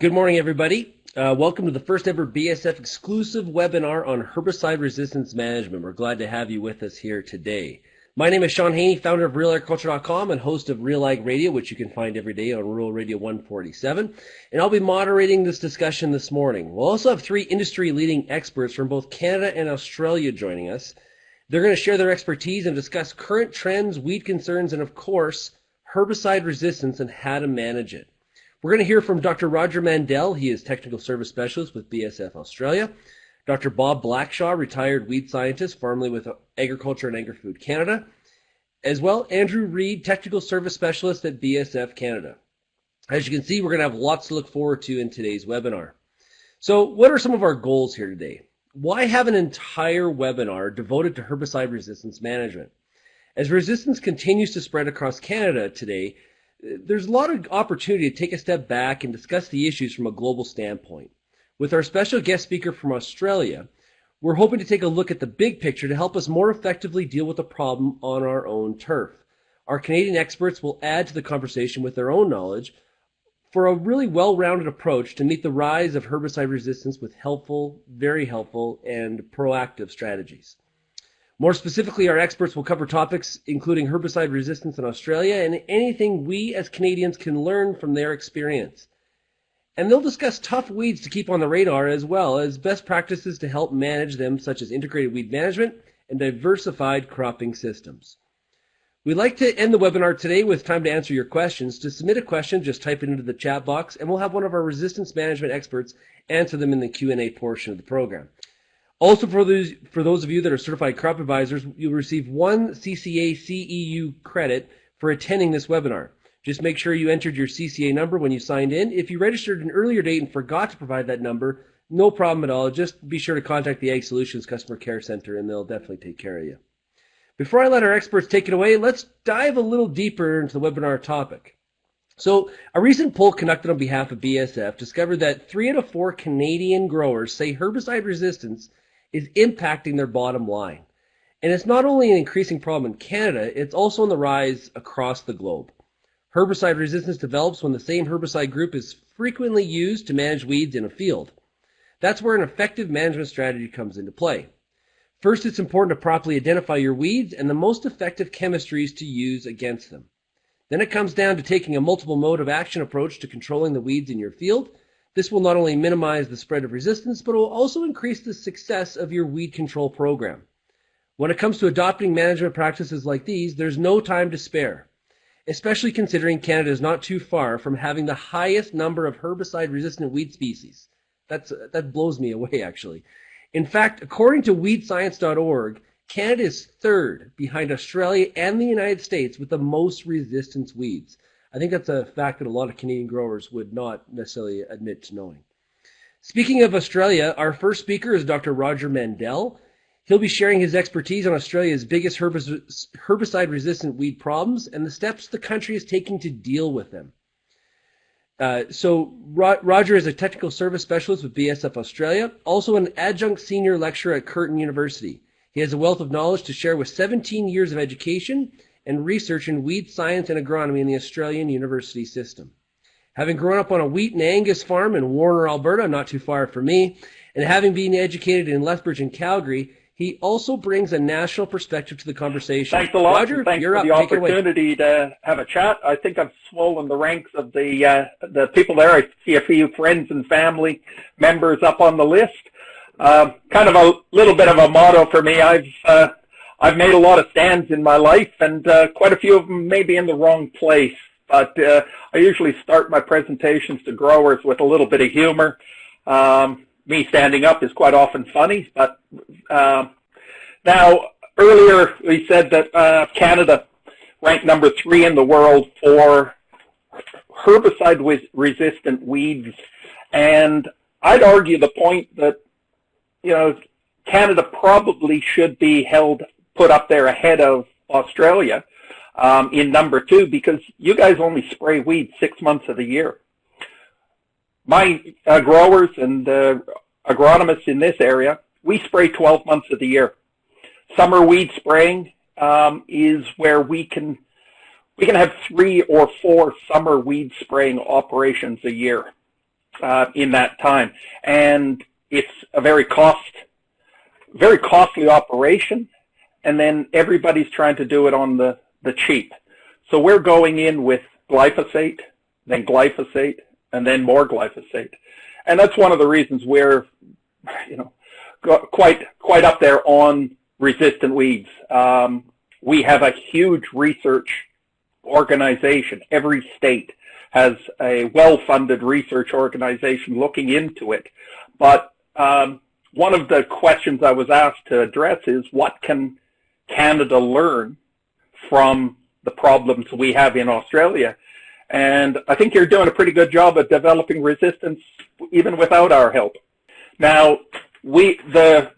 Good morning, everybody. Welcome to the first ever BASF exclusive webinar on herbicide resistance management. We're glad to have you with us here today. My name is Sean Haney, founder of RealAgriculture.com and host of Real Ag Radio, which you can find every day on Rural Radio 147. And I'll be moderating this discussion this morning. We'll also have three industry-leading experts from both Canada and Australia joining us. They're going to share their expertise and discuss current trends, weed concerns, and of course, herbicide resistance and how to manage it. We're going to hear from Dr. Roger Mandel. He is Technical Service Specialist with BASF Australia. Dr. Bob Blackshaw, retired weed scientist, formerly with Agriculture and Agri-Food Canada. As well, Andrew Reid, Technical Service Specialist at BASF Canada. As you can see, we're going to have lots to look forward to in today's webinar. So what are some of our goals here today? Why have an entire webinar devoted to herbicide resistance management? As resistance continues to spread across Canada today, there's a lot of opportunity to take a step back and discuss the issues from a global standpoint. With our special guest speaker from Australia, we're hoping to take a look at the big picture to help us more effectively deal with the problem on our own turf. Our Canadian experts will add to the conversation with their own knowledge for a really well-rounded approach to meet the rise of herbicide resistance with helpful, very helpful, and proactive strategies. More specifically, our experts will cover topics including herbicide resistance in Australia and anything we as Canadians can learn from their experience. And they'll discuss tough weeds to keep on the radar as well as best practices to help manage them, such as integrated weed management and diversified cropping systems. We'd like to end the webinar today with time to answer your questions. To submit a question, just type it into the chat box and we'll have one of our resistance management experts answer them in the Q&A portion of the program. Also, for those of you that are certified crop advisors, you'll receive one CCA CEU credit for attending this webinar. Just make sure you entered your CCA number when you signed in. If you registered an earlier date and forgot to provide that number, no problem at all. Just be sure to contact the Ag Solutions Customer Care Center and they'll definitely take care of you. Before I let our experts take it away, let's dive a little deeper into the webinar topic. So, a recent poll conducted on behalf of BASF discovered that 3 out of 4 Canadian growers say herbicide resistance is impacting their bottom line. And it's not only an increasing problem in Canada, it's also on the rise across the globe. Herbicide resistance develops when the same herbicide group is frequently used to manage weeds in a field. That's where an effective management strategy comes into play. First, it's important to properly identify your weeds and the most effective chemistries to use against them. Then it comes down to taking a multiple mode of action approach to controlling the weeds in your field. This will not only minimize the spread of resistance, but will also increase the success of your weed control program. When it comes to adopting management practices like these, there's no time to spare, especially considering Canada is not too far from having the highest number of herbicide-resistant weed species. That blows me away, actually. In fact, according to weedscience.org, Canada is third behind Australia and the United States with the most resistant weeds. I think that's a fact that a lot of Canadian growers would not necessarily admit to knowing. Speaking of Australia, our first speaker is Dr. Roger Mandel. He'll be sharing his expertise on Australia's biggest herbicide-resistant weed problems and the steps the country is taking to deal with them. Roger is a technical service specialist with BASF Australia, also an adjunct senior lecturer at Curtin University. He has a wealth of knowledge to share with 17 years of education and research in weed science and agronomy in the Australian university system. Having grown up on a wheat and Angus farm in Warner, Alberta, not too far from me, and having been educated in Lethbridge and Calgary, he also brings a national perspective to the conversation. Thanks a lot. Roger, thanks you're for up. the opportunity to have a chat. I think I've swollen the ranks of the people there. I see a few friends and family members up on the list. Kind of a little bit of a motto for me. I've made a lot of stands in my life, and quite a few of them may be in the wrong place. But I usually start my presentations to growers with a little bit of humor. Me standing up is quite often funny, but now earlier we said that Canada ranked number 3 in the world for herbicide-resistant weeds, and I'd argue the point that Canada probably should be put up there ahead of Australia in number 2, because you guys only spray weeds 6 months of the year. My growers and agronomists in this area, we spray 12 months of the year. Summer weed spraying is where we can have 3 or 4 summer weed spraying operations a year. in that time. And it's a very costly operation, and then everybody's trying to do it on the cheap. So we're going in with glyphosate, and then more glyphosate. And that's one of the reasons we're, quite up there on resistant weeds. We have a huge research organization. Every state has a well-funded research organization looking into it. But one of the questions I was asked to address is, what can Canada learn from the problems we have in Australia? And I think you're doing a pretty good job at developing resistance even without our help. Now, the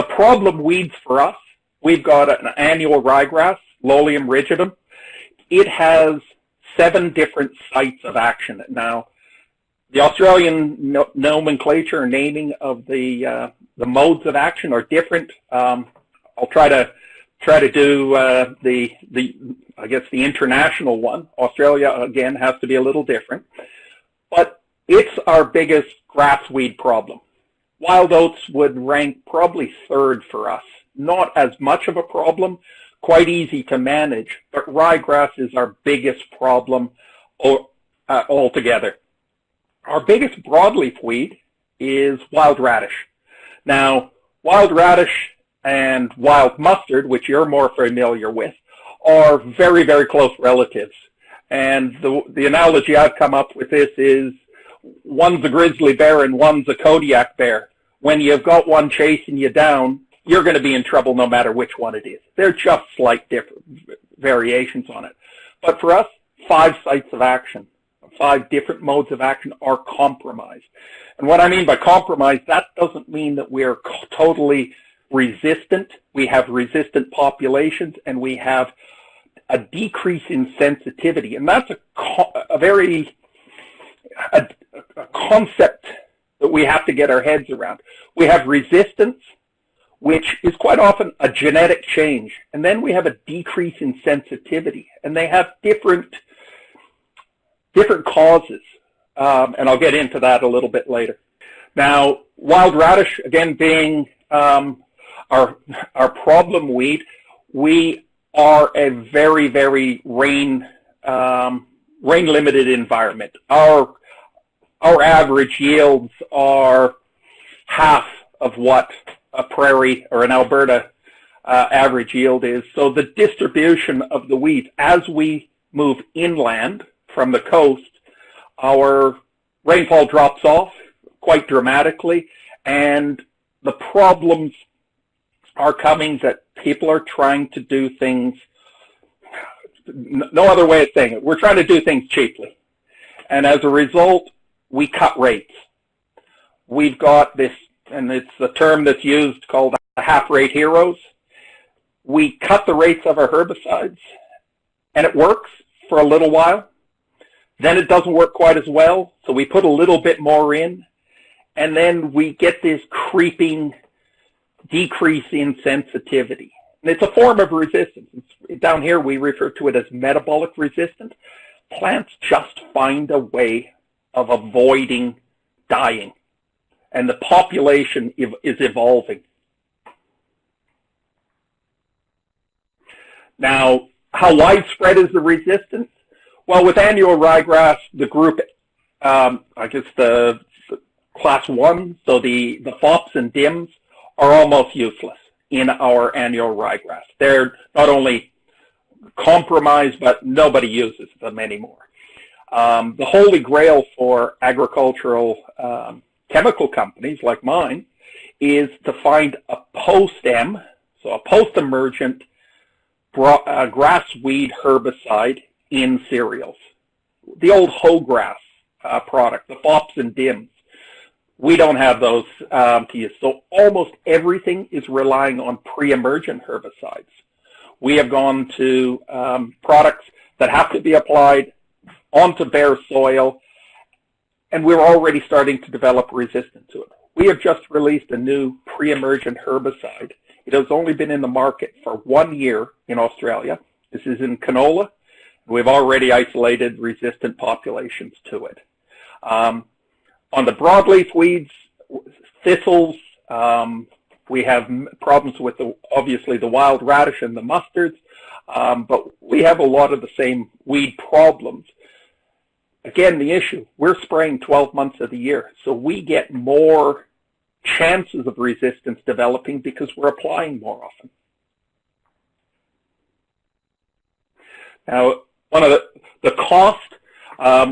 problem weeds for us, we've got an annual ryegrass, Lolium rigidum. It has 7 different sites of action. Now, the Australian nomenclature or naming of the modes of action are different. I'll try to do I guess the international one. Australia, again, has to be a little different. But it's our biggest grass weed problem. Wild oats would rank probably 3rd for us. Not as much of a problem, quite easy to manage, but ryegrass is our biggest problem altogether. Our biggest broadleaf weed is wild radish. Now, wild radish and wild mustard, which you're more familiar with, are very, very close relatives. And the analogy I've come up with this is, one's a grizzly bear and one's a Kodiak bear. When you've got one chasing you down, you're going to be in trouble no matter which one it is. They're just slight different variations on it. But for us, 5 sites of action, 5 different modes of action are compromised. And what I mean by compromised, that doesn't mean that we're totally resistant. We have resistant populations, and we have a decrease in sensitivity. And that's a concept that we have to get our heads around. We have resistance, which is quite often a genetic change. And then we have a decrease in sensitivity. And they have different causes. And I'll get into that a little bit later. Now, wild radish, again, being our problem weed, we are a very, very rain limited environment. Our average yields are half of what a prairie or an Alberta average yield is. So the distribution of the weeds, as we move inland from the coast, our rainfall drops off quite dramatically, and the problems are coming that people are trying to do things, no other way of saying it, we're trying to do things cheaply. And as a result, we cut rates. We've got this, and it's a term that's used, called half-rate heroes. We cut the rates of our herbicides, and it works for a little while. Then it doesn't work quite as well, so we put a little bit more in, and then we get this creeping decrease in sensitivity. And it's a form of resistance. Down here we refer to it as metabolic resistance. Plants just find a way of avoiding dying, and the population is evolving. Now, how widespread is the resistance? Well, with annual ryegrass, the group, I guess the class 1, so the fops and dims, are almost useless in our annual ryegrass. They're not only compromised, but nobody uses them anymore. The holy grail for agricultural chemical companies like mine is to find a post-M, so a post-emergent grass weed herbicide in cereals. The old hoe grass product, the fops and dims. We don't have those to use. So almost everything is relying on pre-emergent herbicides. We have gone to products that have to be applied onto bare soil, and we're already starting to develop resistance to it. We have just released a new pre-emergent herbicide. It has only been in the market for 1 year in Australia. This is in canola. We've already isolated resistant populations to it. On the broadleaf weeds, thistles, we have problems with obviously the wild radish and the mustards, but we have a lot of the same weed problems. Again, the issue, we're spraying 12 months of the year, so we get more chances of resistance developing because we're applying more often. Now, one of the cost,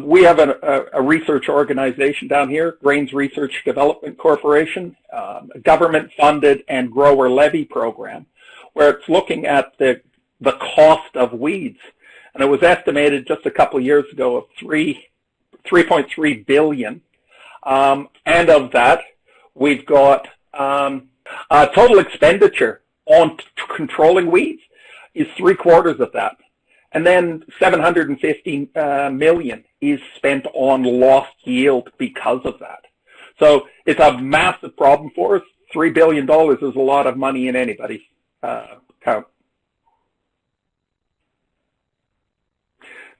we have a research organization down here, Grains Research Development Corporation, a government-funded and grower levy program, where it's looking at the cost of weeds. And it was estimated just a couple of years ago of 3.3 billion. And of that, we've got total expenditure on controlling weeds is 3/4 of that. And then 750 million is spent on lost yield because of that. So it's a massive problem for us. $3 billion is a lot of money in anybody's count.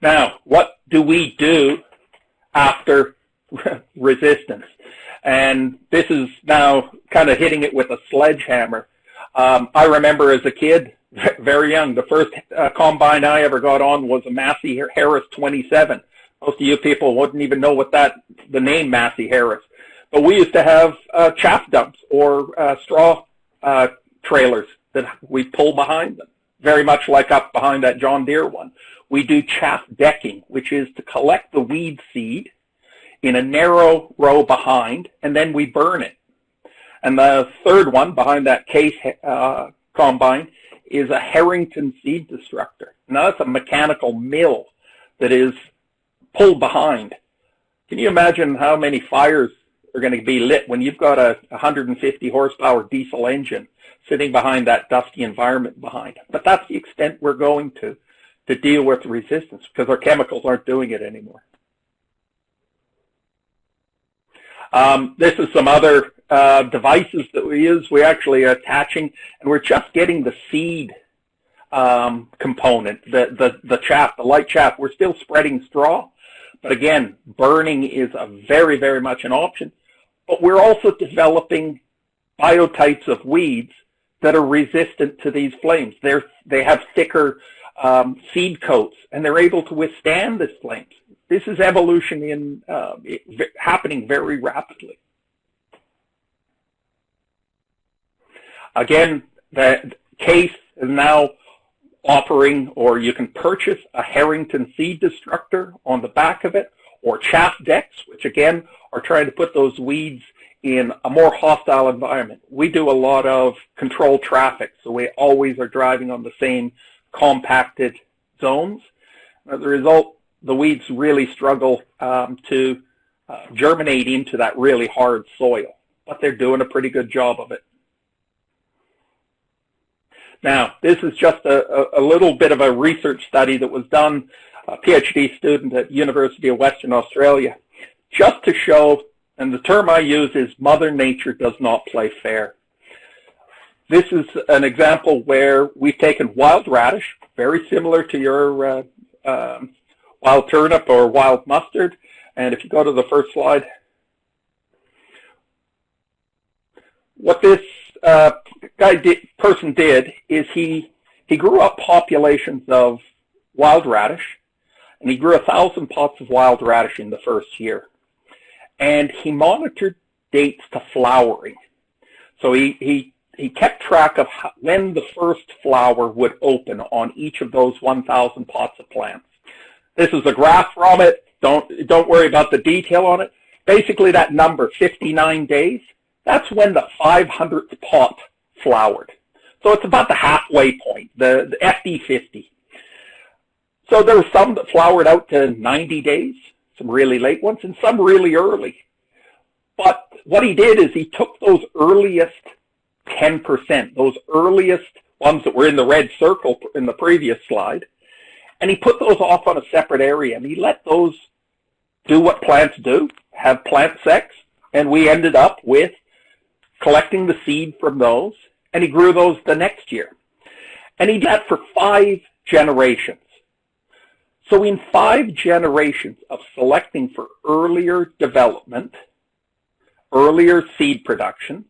Now, what do we do after resistance? And this is now kind of hitting it with a sledgehammer. I remember as a kid, very young, the first combine I ever got on was a Massey Harris 27. Most of you people wouldn't even know what the name Massey Harris. But we used to have chaff dumps or straw trailers that we pull behind them, very much like up behind that John Deere one. We do chaff decking, which is to collect the weed seed in a narrow row behind, and then we burn it. And the third one behind that case combine is a Harrington seed destructor. Now that's a mechanical mill that is pulled behind. Can you imagine how many fires are going to be lit when you've got a 150 horsepower diesel engine sitting behind that dusty environment behind? But that's the extent we're going to deal with resistance because our chemicals aren't doing it anymore. This is some other devices that we use. We're actually attaching, and we're just getting the seed component, the chaff, the light chaff. We're still spreading straw, but again, burning is a very, very much an option. But we're also developing biotypes of weeds that are resistant to these flames. They have thicker seed coats, and they're able to withstand this flames. This is evolution happening very rapidly. Again, the case is now offering, or you can purchase a Harrington seed destructor on the back of it, or chaff decks, which again are trying to put those weeds in a more hostile environment. We do a lot of controlled traffic, so we always are driving on the same compacted zones. As a result, the weeds really struggle to germinate into that really hard soil, but they're doing a pretty good job of it. Now, this is just a little bit of a research study that was done, a PhD student at University of Western Australia, just to show, and the term I use is Mother Nature does not play fair. This is an example where we've taken wild radish, very similar to your wild turnip or wild mustard, and if you go to the first slide, what this person did is he grew up populations of wild radish, and he grew 1,000 pots of wild radish in the first year. And he monitored dates to flowering. So he kept track of when the first flower would open on each of those 1,000 pots of plants. This is a graph from it. Don't worry about the detail on it. Basically, that number, 59 days, that's when the 500th pot flowered. So it's about the halfway point, the FD50. So there were some that flowered out to 90 days, some really late ones, and some really early. But what he did is he took those earliest 10%, those earliest ones that were in the red circle in the previous slide, and he put those off on a separate area, and he let those do what plants do, have plant sex, and we ended up with collecting the seed from those, and he grew those the next year. And he did that for 5 generations. So in 5 generations of selecting for earlier development, earlier seed production,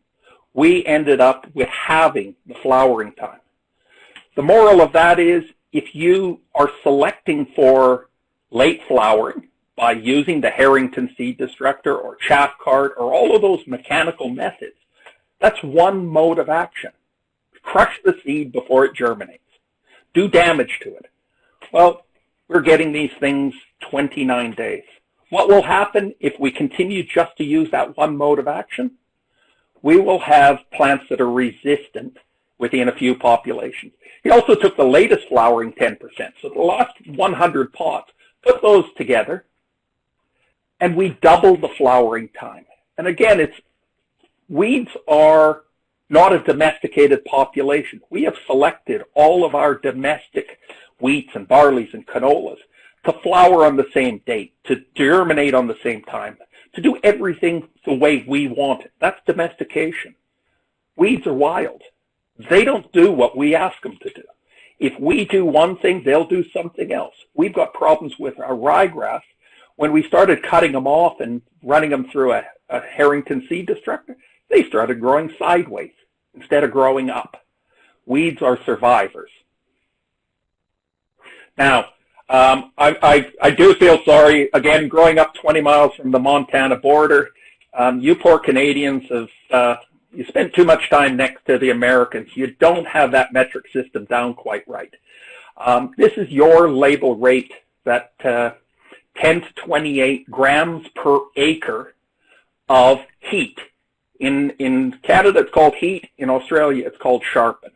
we ended up with halving the flowering time. The moral of that is, if you are selecting for late flowering by using the Harrington seed destructor or chaff cart or all of those mechanical methods, that's one mode of action. Crush the seed before it germinates. Do damage to it. Well, we're getting these things 29 days. What will happen if we continue just to use that one mode of action? We will have plants that are resistant within a few populations. He also took the latest flowering 10%. So the last 100 pots, put those together, and we doubled the flowering time. And again, weeds are not a domesticated population. We have selected all of our domestic wheats and barleys and canolas to flower on the same date, to germinate on the same time, to do everything the way we want it. That's domestication. Weeds are wild. They don't do what we ask them to do. If we do one thing, they'll do something else. We've got problems with our ryegrass. When we started cutting them off and running them through a Harrington seed destructor, they started growing sideways instead of growing up. Weeds are survivors. Now, I do feel sorry, again, growing up 20 miles from the Montana border, you poor Canadians have, you spend too much time next to the Americans. You don't have that metric system down quite right. This is your label rate, that 10 to 28 grams per acre of heat. In Canada, it's called heat. In Australia, it's called sharpen.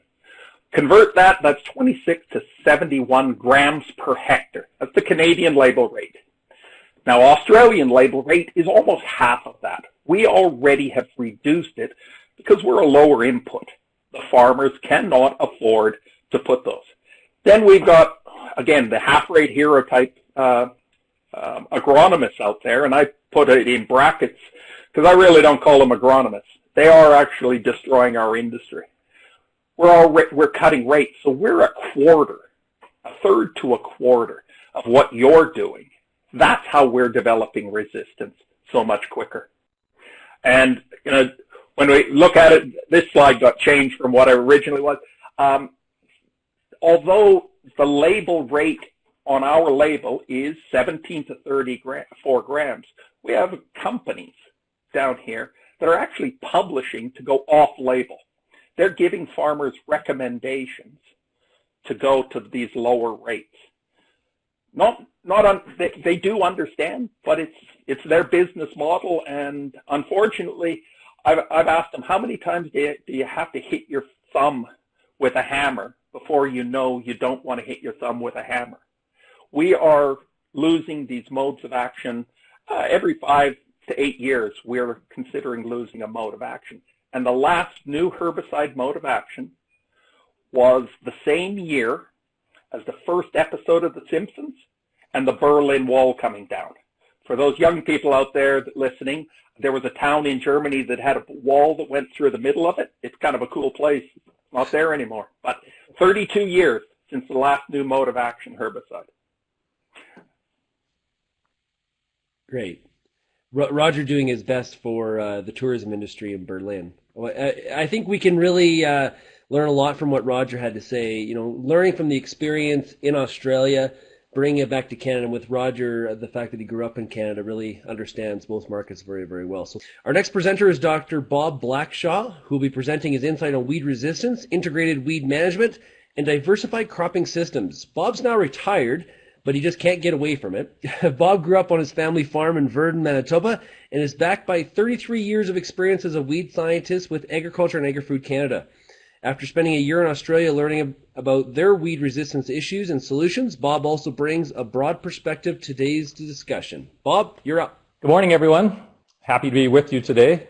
Convert that, that's 26 to 71 grams per hectare. That's the Canadian label rate. Now, Australian label rate is almost half of that. We already have reduced it because we're a lower input. The farmers cannot afford to put those. Then we've got, again, the half-rate hero type agronomists out there, and I put it in brackets because I really don't call them agronomists. They are actually destroying our industry. We're cutting rates, so we're a third to a quarter of what you're doing. That's how we're developing resistance so much quicker. And you know, when we look at it, this slide got changed from what it originally was. Although the label rate on our label is 17 to 34 grams, we have companies down here that are actually publishing to go off-label. They're giving farmers recommendations to go to these lower rates. They do understand, but it's their business model, and unfortunately, I've asked them, how many times do you have to hit your thumb with a hammer before you know you don't want to hit your thumb with a hammer? We are losing these modes of action every 5 to 8 years. We're considering losing a mode of action. And the last new herbicide mode of action was the same year as the first episode of The Simpsons and the Berlin Wall coming down. For those young people out there listening, there was a town in Germany that had a wall that went through the middle of it. It's kind of a cool place. It's not there anymore. But 32 years since the last new mode of action herbicide. Great. Roger doing his best for the tourism industry in Berlin. I think we can really learn a lot from what Roger had to say. You know, learning from the experience in Australia, bringing it back to Canada. And with Roger, the fact that he grew up in Canada, really understands both markets very, very well. So our next presenter is Dr. Bob Blackshaw, who will be presenting his insight on weed resistance, integrated weed management, and diversified cropping systems. Bob's now retired, but he just can't get away from it. Bob grew up on his family farm in Virden, Manitoba, and is backed by 33 years of experience as a weed scientist with Agriculture and Agri-Food Canada. After spending a year in Australia learning about their weed resistance issues and solutions, Bob also brings a broad perspective to today's discussion. Bob, you're up. Good morning, everyone. Happy to be with you today.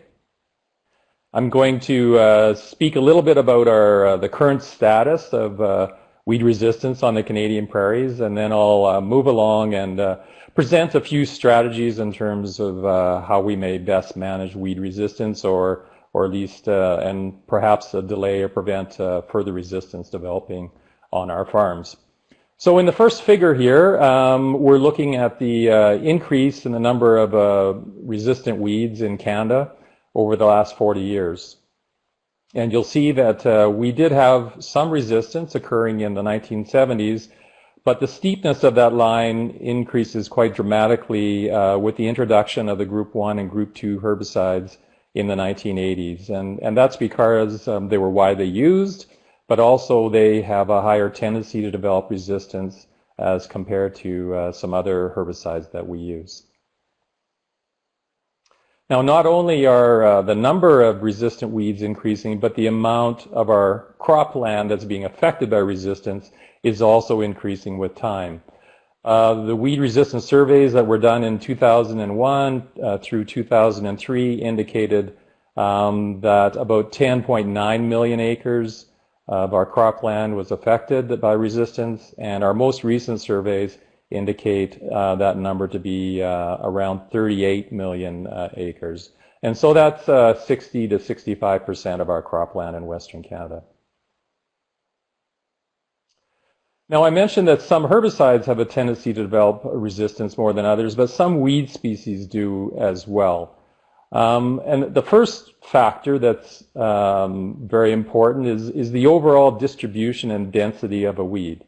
I'm going to speak a little bit about the current status of weed resistance on the Canadian prairies, and then I'll move along and present a few strategies in terms of how we may best manage weed resistance, or at least and perhaps delay or prevent further resistance developing on our farms. So in the first figure here, we're looking at the increase in the number of resistant weeds in Canada over the last 40 years. And you'll see that we did have some resistance occurring in the 1970s, but the steepness of that line increases quite dramatically with the introduction of the Group 1 and Group 2 herbicides in the 1980s. And that's because they were widely used, but also they have a higher tendency to develop resistance as compared to some other herbicides that we use. Now, not only are the number of resistant weeds increasing, but the amount of our cropland that's being affected by resistance is also increasing with time. The weed resistance surveys that were done in 2001 through 2003 indicated that about 10.9 million acres of our cropland was affected by resistance, and our most recent surveys indicate that number to be around 38 million acres. And so that's 60 to 65% of our cropland in Western Canada. Now, I mentioned that some herbicides have a tendency to develop resistance more than others, but some weed species do as well. And the first factor that's very important is the overall distribution and density of a weed.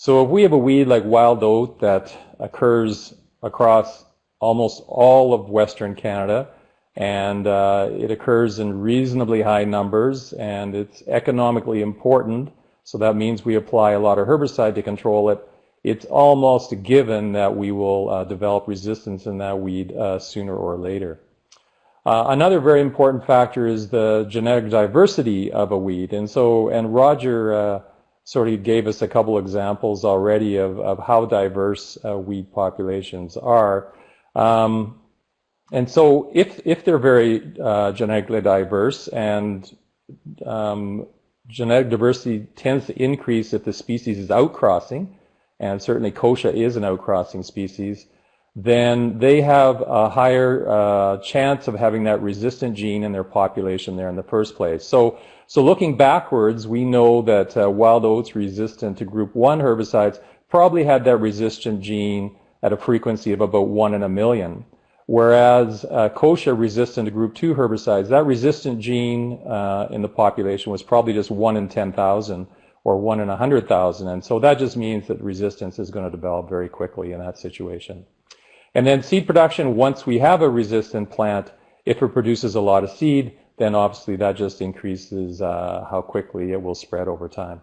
So if we have a weed like wild oat that occurs across almost all of Western Canada, and it occurs in reasonably high numbers, and it's economically important, so that means we apply a lot of herbicide to control it, it's almost a given that we will develop resistance in that weed sooner or later. Another very important factor is the genetic diversity of a weed, and Roger sort of gave us a couple examples already of how diverse weed populations are. And so if they're very genetically diverse, and genetic diversity tends to increase if the species is outcrossing, and certainly kochia is an outcrossing species, then they have a higher chance of having that resistant gene in their population there in the first place. So looking backwards, we know that wild oats resistant to Group 1 herbicides probably had that resistant gene at a frequency of about 1 in a million. Whereas kochia resistant to Group 2 herbicides, that resistant gene in the population was probably just 1 in 10,000 or 1 in 100,000. And so that just means that resistance is going to develop very quickly in that situation. And then seed production, once we have a resistant plant, if it produces a lot of seed, then obviously that just increases how quickly it will spread over time.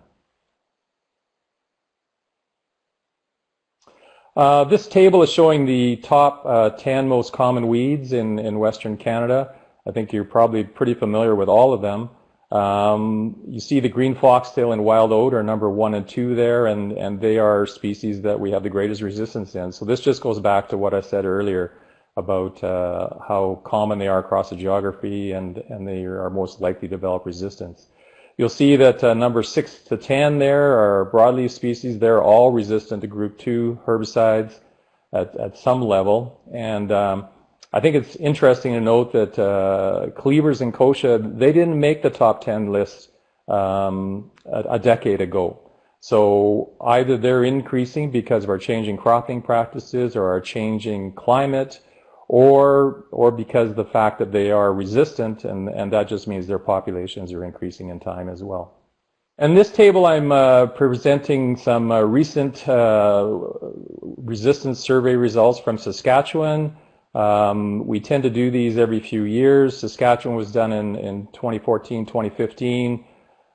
This table is showing the top 10 most common weeds in Western Canada. I think you're probably pretty familiar with all of them. You see the green foxtail and wild oat are number 1 and 2 there, and they are species that we have the greatest resistance in. So this just goes back to what I said earlier about how common they are across the geography, and they are most likely to develop resistance. You'll see that number 6 to 10 there are broadleaf species. They're all resistant to Group 2 herbicides at some level. And I think it's interesting to note that cleavers and kochia, they didn't make the top 10 list a decade ago. So either they're increasing because of our changing cropping practices or our changing climate, or because of the fact that they are resistant, and that just means their populations are increasing in time as well. In this table, I'm presenting some recent resistance survey results from Saskatchewan. We tend to do these every few years. Saskatchewan was done in 2014, 2015.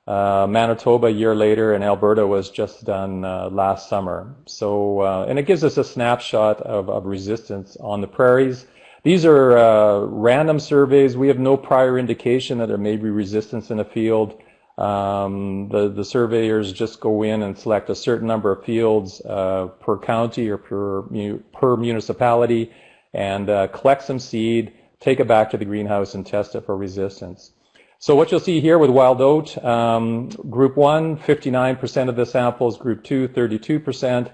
Manitoba a year later, and Alberta was just done last summer. So, and it gives us a snapshot of resistance on the prairies. These are random surveys. We have no prior indication that there may be resistance in a field. The surveyors just go in and select a certain number of fields per county or per municipality, and collect some seed, take it back to the greenhouse and test it for resistance. So what you'll see here with wild oat, Group 1, 59% of the samples, Group 2, 32%,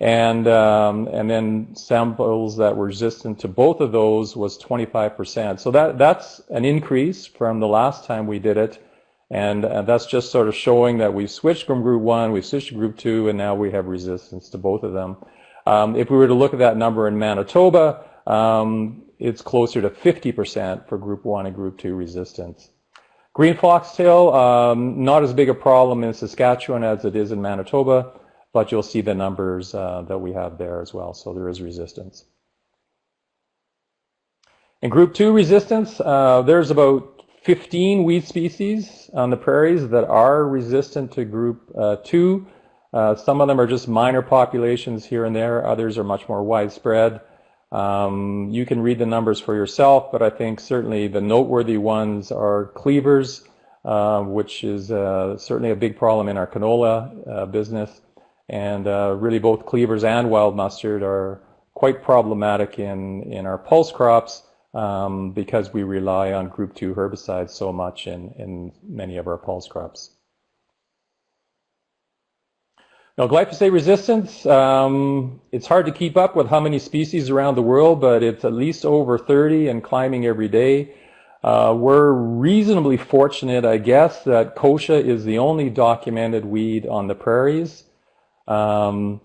and then samples that were resistant to both of those was 25%. So that's an increase from the last time we did it, and that's just sort of showing that we've switched from Group 1, we've switched to Group 2, and now we have resistance to both of them. If we were to look at that number in Manitoba, it's closer to 50% for group 1 and group 2 resistance. Green foxtail, not as big a problem in Saskatchewan as it is in Manitoba, but you'll see the numbers that we have there as well, so there is resistance. In group 2 resistance, there's about 15 weed species on the prairies that are resistant to group 2. Some of them are just minor populations here and there, others are much more widespread. You can read the numbers for yourself, but I think certainly the noteworthy ones are cleavers, which is certainly a big problem in our canola business. And really both cleavers and wild mustard are quite problematic in our pulse crops because we rely on group 2 herbicides so much in many of our pulse crops. Now, glyphosate resistance, it's hard to keep up with how many species around the world, but it's at least over 30 and climbing every day. We're reasonably fortunate, I guess, that kochia is the only documented weed on the prairies. So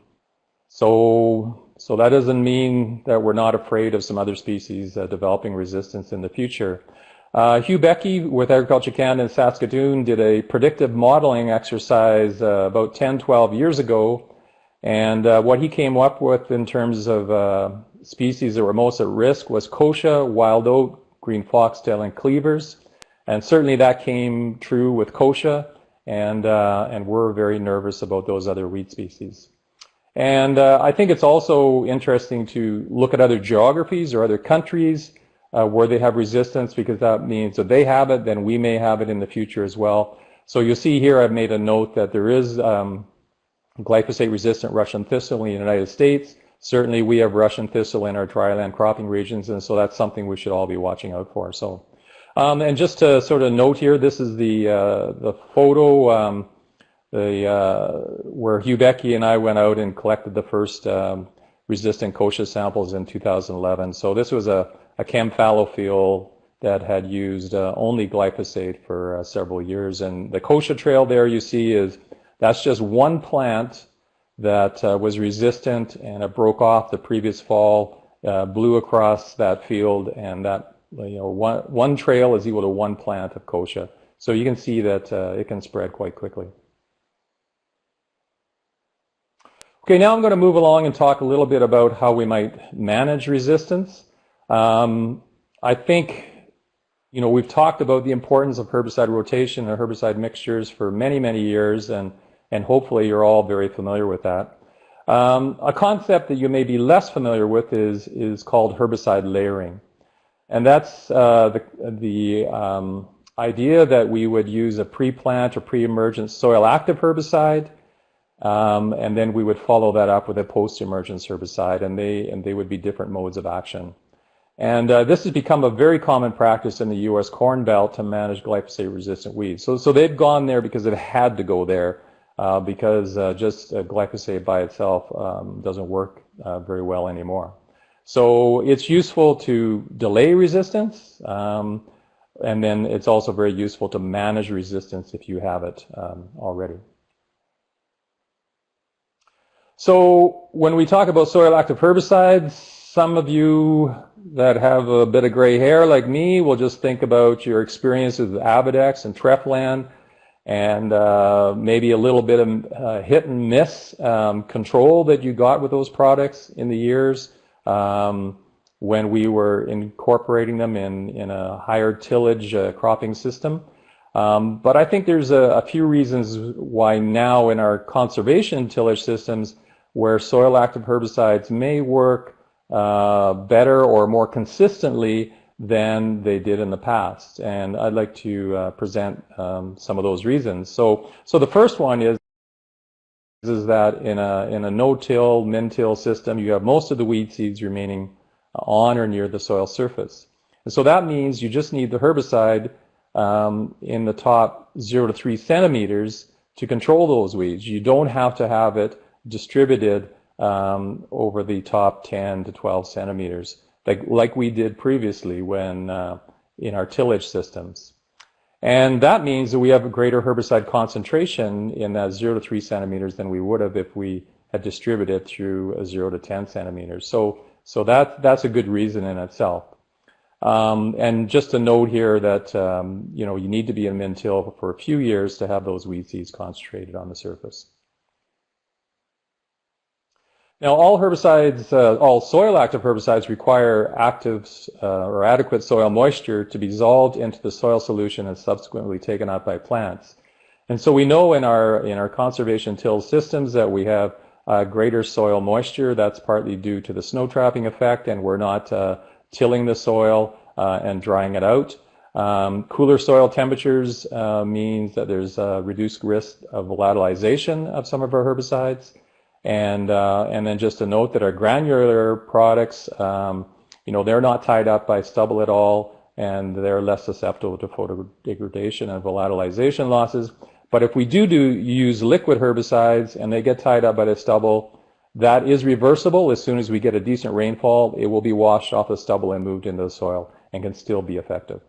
that doesn't mean that we're not afraid of some other species developing resistance in the future. Hugh Becky with Agriculture Canada in Saskatoon did a predictive modeling exercise about 10-12 years ago, and what he came up with in terms of species that were most at risk was kochia, wild oat, green foxtail, and cleavers, and certainly that came true with kochia, and we're very nervous about those other weed species. And I think it's also interesting to look at other geographies or other countries where they have resistance, because that means that they have it, then we may have it in the future as well. So you'll see here I've made a note that there is glyphosate-resistant Russian thistle in the United States. Certainly we have Russian thistle in our dryland cropping regions, and so that's something we should all be watching out for. So, and just to sort of note here, this is the photo where Hugh Becky and I went out and collected the first resistant kochia samples in 2011. So this was a chem fallow field that had used only glyphosate for several years. And the kochia trail there you see that's just one plant that was resistant, and it broke off the previous fall, blew across that field, and that one trail is equal to one plant of kochia. So you can see that it can spread quite quickly. Okay, now I'm going to move along and talk a little bit about how we might manage resistance. I think, we've talked about the importance of herbicide rotation and herbicide mixtures for many, many years, and hopefully you're all very familiar with that. A concept that you may be less familiar with is called herbicide layering. And that's the idea that we would use a pre-plant or pre-emergent soil active herbicide, and then we would follow that up with a post-emergence herbicide, and they would be different modes of action. And this has become a very common practice in the U.S. Corn Belt to manage glyphosate-resistant weeds. So they've gone there because it had to go there, because just glyphosate by itself doesn't work very well anymore. So it's useful to delay resistance, and then it's also very useful to manage resistance if you have it already. So when we talk about soil active herbicides, some of you that have a bit of gray hair like me will just think about your experiences with Avidex and Treflan, and maybe a little bit of hit and miss control that you got with those products in the years when we were incorporating them in a higher tillage cropping system. But I think there's a few reasons why now in our conservation tillage systems where soil active herbicides may work better or more consistently than they did in the past. And I'd like to present some of those reasons. So the first one is that in a no-till, min-till system, you have most of the weed seeds remaining on or near the soil surface. And so that means you just need the herbicide in the top 0 to 3 centimeters to control those weeds. You don't have to have it distributed over the top 10 to 12 centimeters, like we did previously when in our tillage systems. And that means that we have a greater herbicide concentration in that 0 to 3 centimeters than we would have if we had distributed through a 0 to 10 centimeters. So that's a good reason in itself. And just a note here that you know, you need to be in min-till for a few years to have those weed seeds concentrated on the surface. Now, all herbicides, all soil active herbicides require or adequate soil moisture to be dissolved into the soil solution and subsequently taken up by plants. And so we know in our conservation till systems that we have greater soil moisture. That's partly due to the snow trapping effect, and we're not tilling the soil and drying it out. Cooler soil temperatures means that there's a reduced risk of volatilization of some of our herbicides. And then just a note that our granular products, you know, they're not tied up by stubble at all, and they're less susceptible to photodegradation and volatilization losses. But if we do use liquid herbicides and they get tied up by the stubble, that is reversible. As soon as we get a decent rainfall, it will be washed off the stubble and moved into the soil and can still be effective.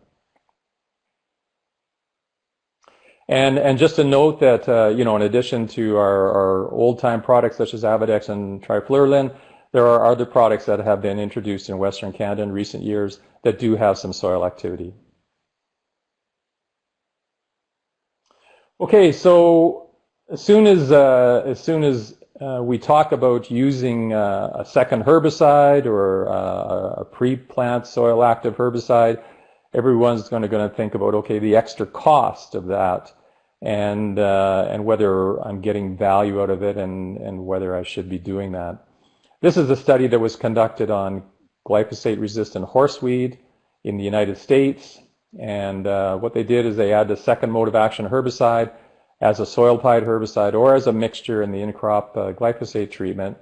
And just to note that, you know, in addition to our old-time products such as Avadex and trifluralin, there are other products that have been introduced in Western Canada in recent years that do have some soil activity. Okay, so as soon as we talk about using a second herbicide or a pre-plant soil active herbicide, everyone's going to think about, okay, the extra cost of that, and whether I'm getting value out of it, and whether I should be doing that. This is a study that was conducted on glyphosate-resistant horseweed in the United States, and what they did is they added a second mode of action herbicide as a soil-applied herbicide or as a mixture in the in-crop glyphosate treatment.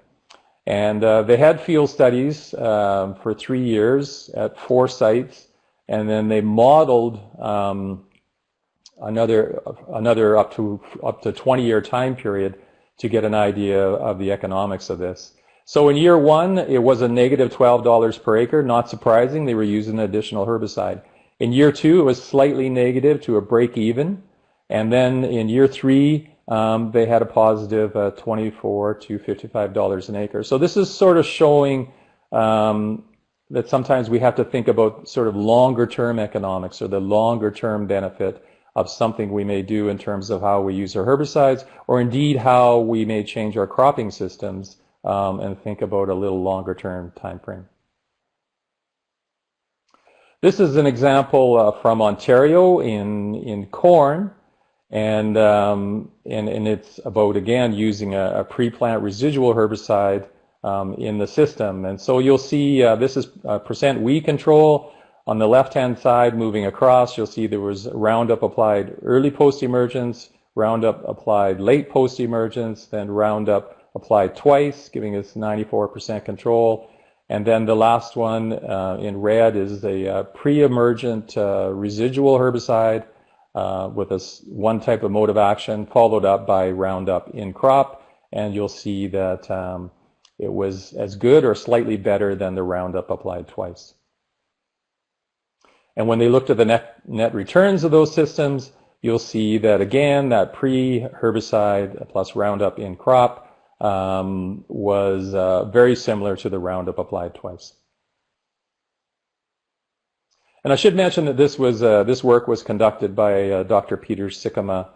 And they had field studies for 3 years at 4 sites, and then they modeled another up to 20-year time period to get an idea of the economics of this. So in year 1, it was a negative $12 per acre. Not surprising, they were using an additional herbicide. In year 2, it was slightly negative to a break even. And then in year 3, they had a positive $24 to $55 an acre. So this is sort of showing that sometimes we have to think about sort of longer term economics or the longer term benefit of something we may do in terms of how we use our herbicides, or indeed how we may change our cropping systems, and think about a little longer term time frame. This is an example from Ontario in corn, and it's about, again, using a pre-plant residual herbicide in the system. And so you'll see this is percent weed control. On the left-hand side, moving across, you'll see there was Roundup applied early post-emergence, Roundup applied late post-emergence, then Roundup applied twice, giving us 94% control. And then the last one in red is a pre-emergent residual herbicide with one type of mode of action, followed up by Roundup in crop. And you'll see that it was as good or slightly better than the Roundup applied twice. And when they looked at the net returns of those systems, you'll see that, again, that pre-herbicide plus Roundup in crop was very similar to the Roundup applied twice. And I should mention that this work was conducted by Dr. Peter Sikkema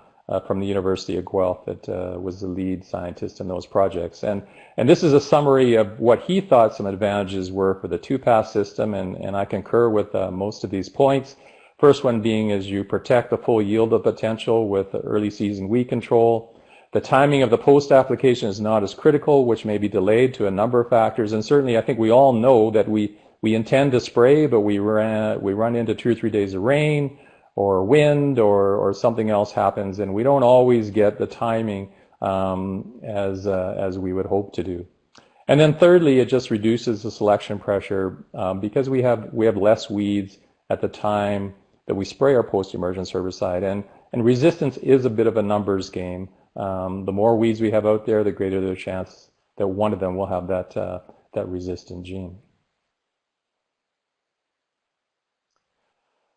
from the University of Guelph, that was the lead scientist in those projects. And this is a summary of what he thought some advantages were for the 2-pass system, and I concur with most of these points. First one being is you protect the full yield of potential with early season weed control. The timing of the post-application is not as critical, which may be delayed to a number of factors. And certainly I think we all know that we intend to spray, but we run into 2 or 3 days of rain or wind or something else happens, and we don't always get the timing as we would hope to do. And then thirdly, it just reduces the selection pressure because we have less weeds at the time that we spray our post-emergence herbicide. And resistance is a bit of a numbers game. The more weeds we have out there, the greater the chance that one of them will have that resistant gene.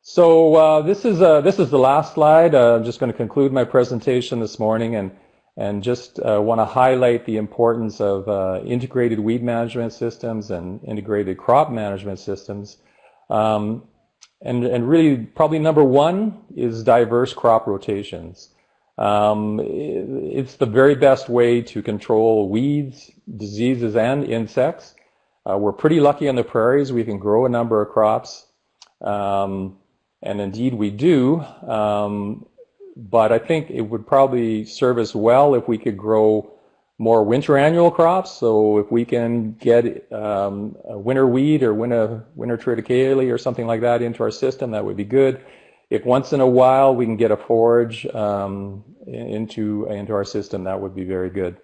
So this is the last slide. I'm just going to conclude my presentation this morning, and just want to highlight the importance of integrated weed management systems and integrated crop management systems. And really, probably number one is diverse crop rotations. It's the very best way to control weeds, diseases, and insects. We're pretty lucky on the prairies. We can grow a number of crops. And indeed we do. But I think it would probably serve us well if we could grow more winter annual crops. So if we can get a winter wheat or winter triticale or something like that into our system, that would be good. If once in a while we can get a forage into our system, that would be very good.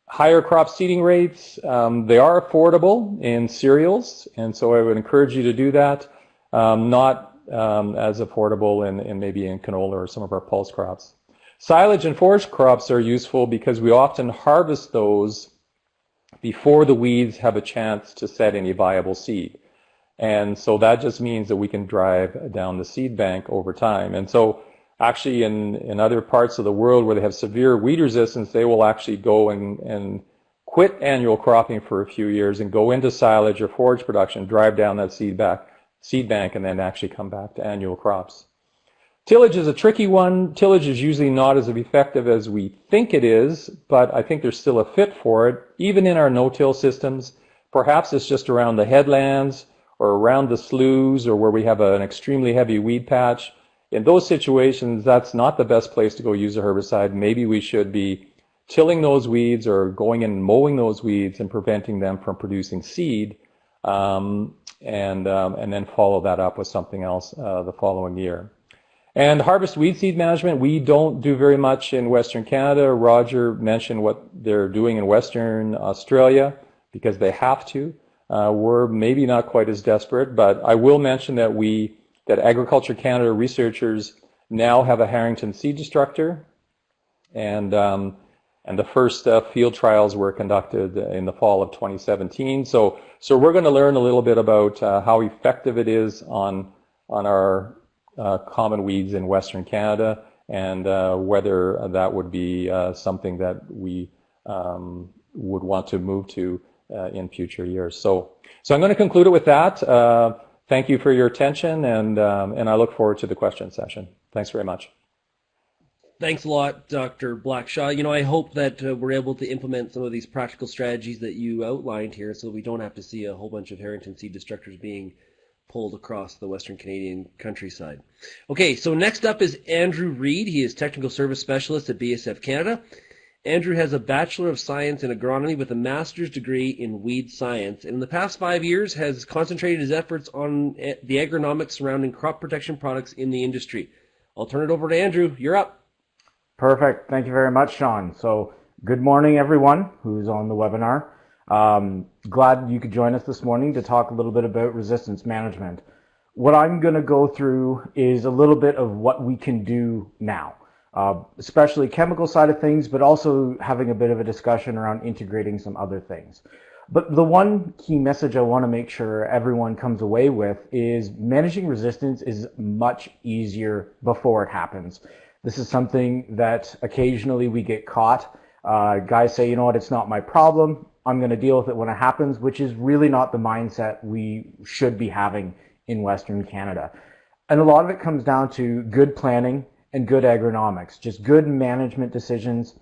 Higher crop seeding rates, they are affordable in cereals, and so I would encourage you to do that. Not as affordable in maybe in canola or some of our pulse crops. Silage and forage crops are useful because we often harvest those before the weeds have a chance to set any viable seed. And so that just means that we can drive down the seed bank over time. And so actually in other parts of the world where they have severe weed resistance, they will actually go and quit annual cropping for a few years and go into silage or forage production, drive down that seed bank, and then actually come back to annual crops. Tillage is a tricky one. Tillage is usually not as effective as we think it is, but I think there's still a fit for it, even in our no-till systems. Perhaps it's just around the headlands or around the sloughs or where we have an extremely heavy weed patch. In those situations, that's not the best place to go use a herbicide. Maybe we should be tilling those weeds or going and mowing those weeds and preventing them from producing seed, and then follow that up with something else the following year. And harvest weed seed management, we don't do very much in Western Canada. Roger mentioned what they're doing in Western Australia because they have to. We're maybe not quite as desperate, but I will mention that that Agriculture Canada researchers now have a Harrington seed destructor, and the first field trials were conducted in the fall of 2017. So we're going to learn a little bit about how effective it is on our common weeds in Western Canada, and whether that would be something that we would want to move to in future years. So I'm going to conclude it with that. Thank you for your attention, and I look forward to the question session. Thanks very much. Thanks a lot, Dr. Blackshaw. I hope that we're able to implement some of these practical strategies that you outlined here so we don't have to see a whole bunch of Harrington seed destructors being pulled across the Western Canadian countryside. Okay, so next up is Andrew Reid. He is Technical Service Specialist at BASF Canada. Andrew has a Bachelor of Science in Agronomy with a Master's degree in Weed Science, and in the past 5 years has concentrated his efforts on the agronomics surrounding crop protection products in the industry. I'll turn it over to Andrew. You're up. Perfect. Thank you very much, Sean. So good morning, everyone who's on the webinar. Glad you could join us this morning to talk a little bit about resistance management. What I'm going to go through is a little bit of what we can do now, especially chemical side of things, but also having a bit of a discussion around integrating some other things. But the one key message I want to make sure everyone comes away with is managing resistance is much easier before it happens. This is something that occasionally we get caught. Guys say, you know what, it's not my problem. I'm going to deal with it when it happens, which is really not the mindset we should be having in Western Canada. And a lot of it comes down to good planning and good agronomics, just good management decisions,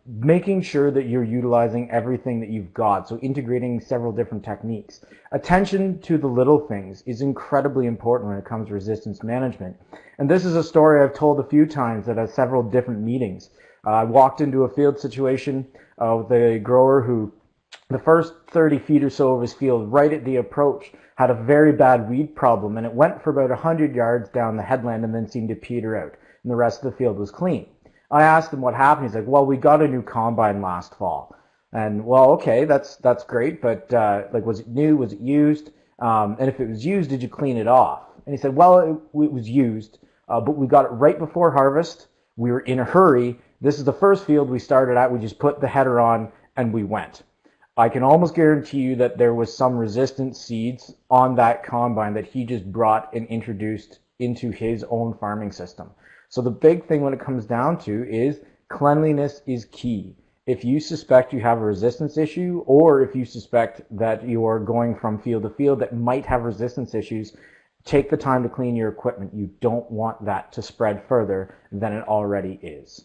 making sure that you're utilizing everything that you've got, so integrating several different techniques. Attention to the little things is incredibly important when it comes to resistance management. And this is a story I've told a few times at several different meetings. I walked into a field situation with a grower who the first 30 feet or so of his field, right at the approach, had a very bad weed problem, and it went for about 100 yards down the headland and then seemed to peter out, and the rest of the field was clean. I asked him what happened. He's like, well, we got a new combine last fall. And, well, okay, that's great, but like, was it new? Was it used? And if it was used, did you clean it off? And he said, well, it was used, but we got it right before harvest. We were in a hurry. This is the first field we started at. We just put the header on and we went. I can almost guarantee you that there was some resistant seeds on that combine that he just brought and introduced into his own farming system. So the big thing when it comes down to is cleanliness is key. If you suspect you have a resistance issue, or if you suspect that you are going from field to field that might have resistance issues, take the time to clean your equipment. You don't want that to spread further than it already is.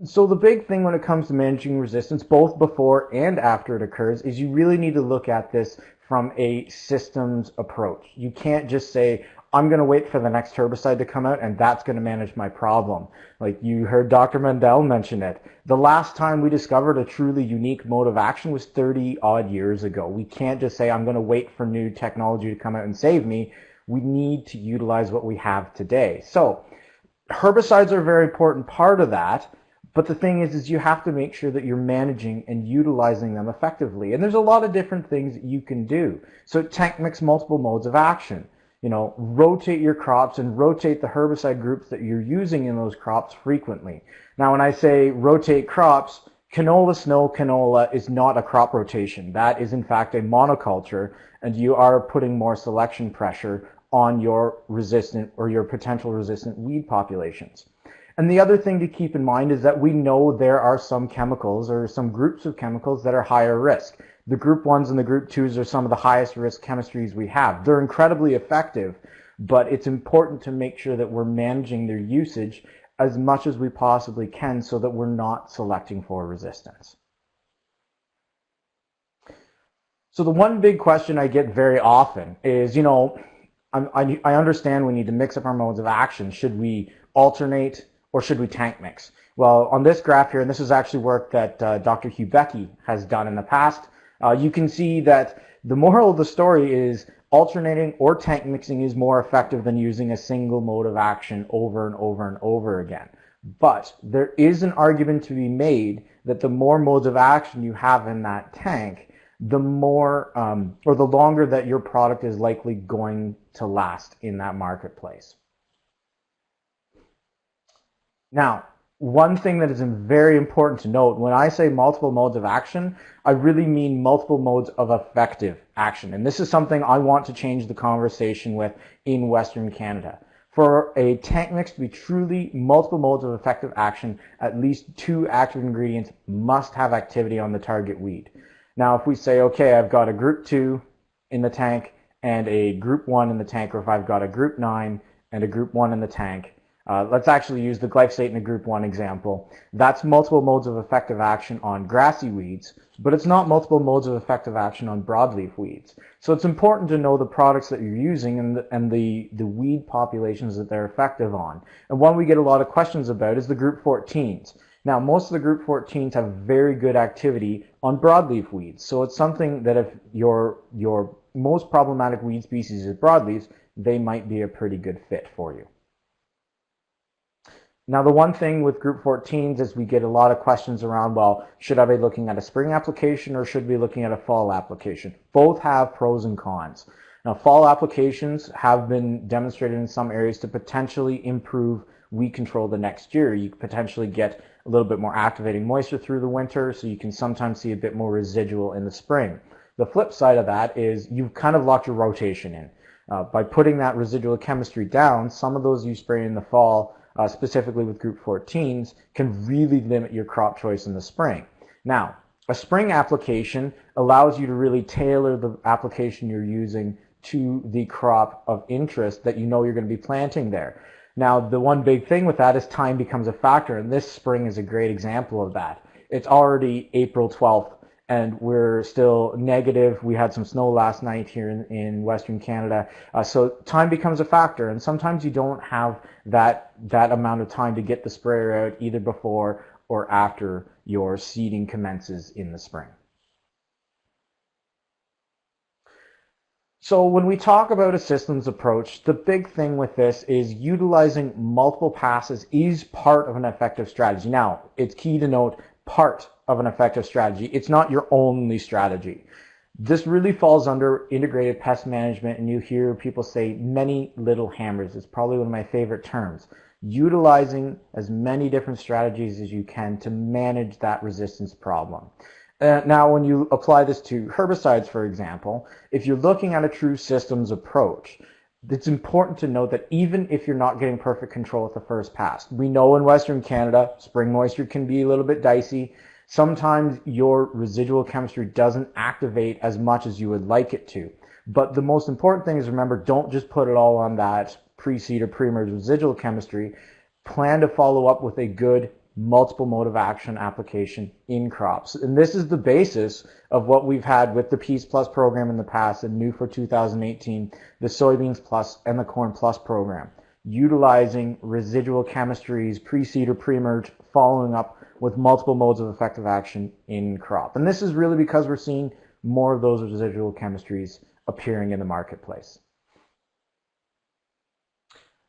So the big thing when it comes to managing resistance, both before and after it occurs, is you really need to look at this from a systems approach. You can't just say, I'm going to wait for the next herbicide to come out and that's going to manage my problem. Like you heard Dr. Mandel mention it. The last time we discovered a truly unique mode of action was 30 odd years ago. We can't just say, I'm going to wait for new technology to come out and save me. We need to utilize what we have today. So herbicides are a very important part of that. But the thing is you have to make sure that you're managing and utilizing them effectively. And there's a lot of different things that you can do. So tank mix multiple modes of action. You know, rotate your crops and rotate the herbicide groups that you're using in those crops frequently. Now, when I say rotate crops, canola, snow, canola is not a crop rotation. That is in fact a monoculture, and you are putting more selection pressure on your resistant or your potential resistant weed populations. And the other thing to keep in mind is that we know there are some chemicals or some groups of chemicals that are higher risk. The group 1s and the group 2s are some of the highest risk chemistries we have. They're incredibly effective, but it's important to make sure that we're managing their usage as much as we possibly can so that we're not selecting for resistance. So the one big question I get very often is, you know, I understand we need to mix up our modes of action. Should we alternate or should we tank mix? Well, on this graph here, and this is actually work that Dr. Hugh Becky has done in the past, you can see that the moral of the story is alternating or tank mixing is more effective than using a single mode of action over and over and over again. But there is an argument to be made that the more modes of action you have in that tank, the more or the longer that your product is likely going to last in that marketplace. Now, one thing that is very important to note, when I say multiple modes of action, I really mean multiple modes of effective action. And this is something I want to change the conversation with in Western Canada. For a tank mix to be truly multiple modes of effective action, at least 2 active ingredients must have activity on the target weed. Now, if we say, okay, I've got a group 2 in the tank and a group 1 in the tank, or if I've got a group 9 and a group 1 in the tank, let's actually use the glyphosate in a group 1 example. That's multiple modes of effective action on grassy weeds, but it's not multiple modes of effective action on broadleaf weeds. So it's important to know the products that you're using and the weed populations that they're effective on. And one we get a lot of questions about is the group 14s. Now, most of the group 14s have very good activity on broadleaf weeds. So it's something that if your most problematic weed species is broadleaves, they might be a pretty good fit for you. Now, the one thing with group 14s is we get a lot of questions around, well, should I be looking at a spring application or should I be looking at a fall application? Both have pros and cons. Now, fall applications have been demonstrated in some areas to potentially improve weed control the next year. You could potentially get a little bit more activating moisture through the winter, so you can sometimes see a bit more residual in the spring. The flip side of that is you've kind of locked your rotation in. By putting that residual chemistry down, some of those you spray in the fall, specifically with group 14s, can really limit your crop choice in the spring. Now, a spring application allows you to really tailor the application you're using to the crop of interest that you know you're going to be planting there. Now, the one big thing with that is time becomes a factor, and this spring is a great example of that. It's already April 12th, and we're still negative. We had some snow last night here in Western Canada. So time becomes a factor, and sometimes you don't have that amount of time to get the sprayer out either before or after your seeding commences in the spring. So when we talk about a systems approach, the big thing with this is utilizing multiple passes is part of an effective strategy. Now, it's key to note, part of an effective strategy. It's not your only strategy. This really falls under integrated pest management, and you hear people say many little hammers. It's probably one of my favorite terms. Utilizing as many different strategies as you can to manage that resistance problem. Now, when you apply this to herbicides, for example, if you're looking at a true systems approach, it's important to note that even if you're not getting perfect control at the first pass, we know in Western Canada, spring moisture can be a little bit dicey. Sometimes your residual chemistry doesn't activate as much as you would like it to. But the most important thing is, remember, don't just put it all on that pre-seed or pre-emerge residual chemistry. Plan to follow up with a good multiple mode of action application in crops. And this is the basis of what we've had with the Peas Plus program in the past and new for 2018, the Soybeans Plus and the Corn Plus program, utilizing residual chemistries, pre-seed or pre-emerge, following up with multiple modes of effective action in crop. And this is really because we're seeing more of those residual chemistries appearing in the marketplace.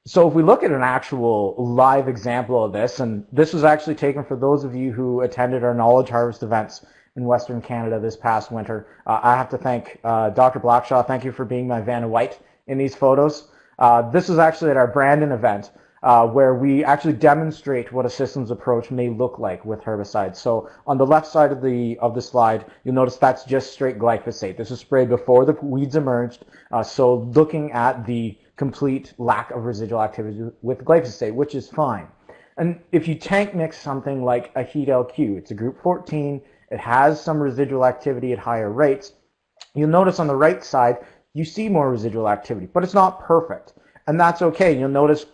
So if we look at an actual live example of this, and this was actually taken for those of you who attended our Knowledge Harvest events in Western Canada this past winter. I have to thank Dr. Blackshaw. Thank you for being my Vanna White in these photos. This was actually at our Brandon event where we actually demonstrate what a systems approach may look like with herbicides. So on the left side of the slide, you'll notice that's just straight glyphosate. This was sprayed before the weeds emerged. So looking at the complete lack of residual activity with glyphosate, which is fine. And if you tank mix something like a heat LQ, it's a group 14, it has some residual activity at higher rates, you'll notice on the right side, you see more residual activity, but it's not perfect. And that's okay. You'll notice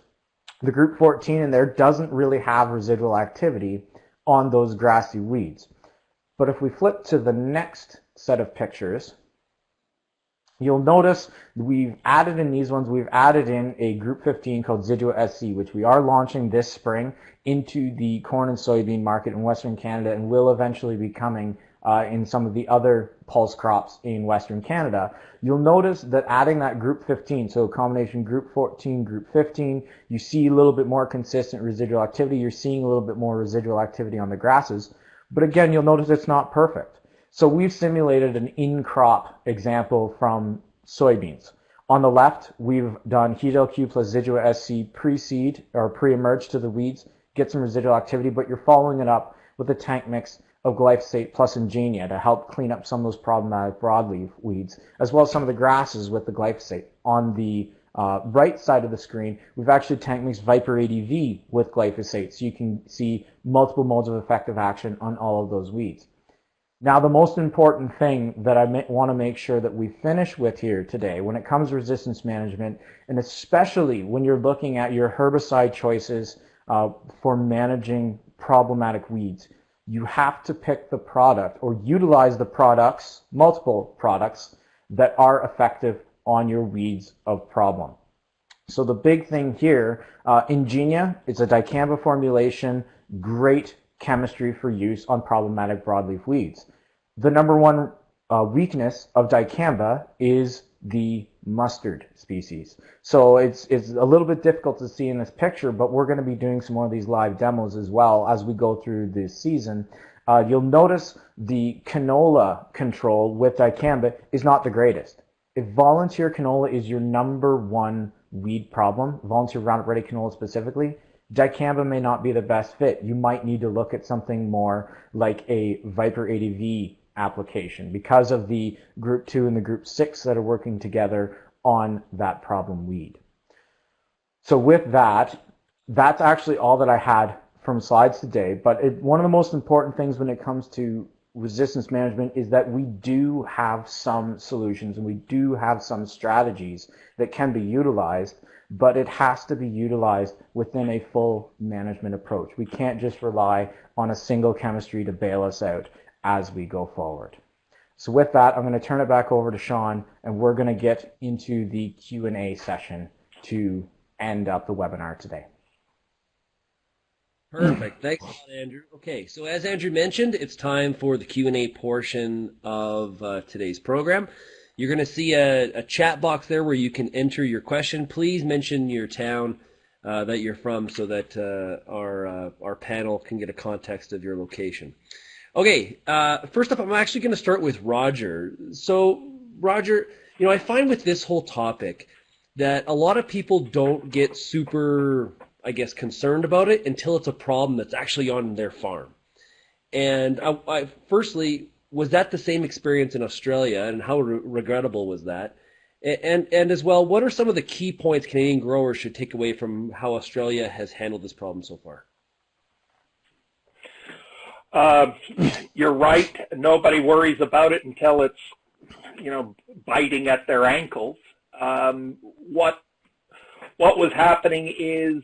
the group 14 in there doesn't really have residual activity on those grassy weeds. But if we flip to the next set of pictures, you'll notice we've added in these ones, we've added in a group 15 called Residual SC, which we are launching this spring into the corn and soybean market in Western Canada and will eventually be coming in some of the other pulse crops in Western Canada. You'll notice that adding that group 15, so a combination group 14, group 15, you see a little bit more consistent residual activity. You're seeing a little bit more residual activity on the grasses. But again, you'll notice it's not perfect. So we've simulated an in-crop example from soybeans. On the left, we've done heat LQ plus Residual SC pre-seed or pre-emerge to the weeds, get some residual activity, but you're following it up with a tank mix of glyphosate plus Ingenia to help clean up some of those problematic broadleaf weeds, as well as some of the grasses with the glyphosate. On the right side of the screen, we've actually tank mixed Viper ADV with glyphosate, so you can see multiple modes of effective action on all of those weeds. Now, the most important thing that I want to make sure that we finish with here today when it comes to resistance management, and especially when you're looking at your herbicide choices for managing problematic weeds, you have to pick the product or utilize the products, multiple products, that are effective on your weeds of problem. So the big thing here, Ingenia, it's a dicamba formulation, great chemistry for use on problematic broadleaf weeds. The number one weakness of dicamba is the mustard species. So it's a little bit difficult to see in this picture, but we're going to be doing some more of these live demos as well as we go through this season. You'll notice the canola control with dicamba is not the greatest. If volunteer canola is your number one weed problem, volunteer Roundup Ready canola specifically, dicamba may not be the best fit. You might need to look at something more like a Viper ADV application because of the group 2 and the group 6 that are working together on that problem weed. So with that, that's actually all that I had from slides today. But one of the most important things when it comes to resistance management is that we do have some solutions and we do have some strategies that can be utilized, but it has to be utilized within a full management approach. We can't just rely on a single chemistry to bail us out as we go forward. So with that, I'm going to turn it back over to Sean, and we're going to get into the Q&A session to end up the webinar today. Perfect. Thanks a lot, Andrew. Okay, so as Andrew mentioned, it's time for the Q&A portion of today's program. You're going to see a chat box there where you can enter your question. Please mention your town that you're from so that our panel can get a context of your location. Okay, first up, I'm actually going to start with Roger. So, Roger, I find with this whole topic that a lot of people don't get super, concerned about it until it's a problem that's actually on their farm. And firstly, was that the same experience in Australia, and how regrettable was that? And as well, what are some of the key points Canadian growers should take away from how Australia has handled this problem so far? You're right. Nobody worries about it until it's, biting at their ankles. What was happening is,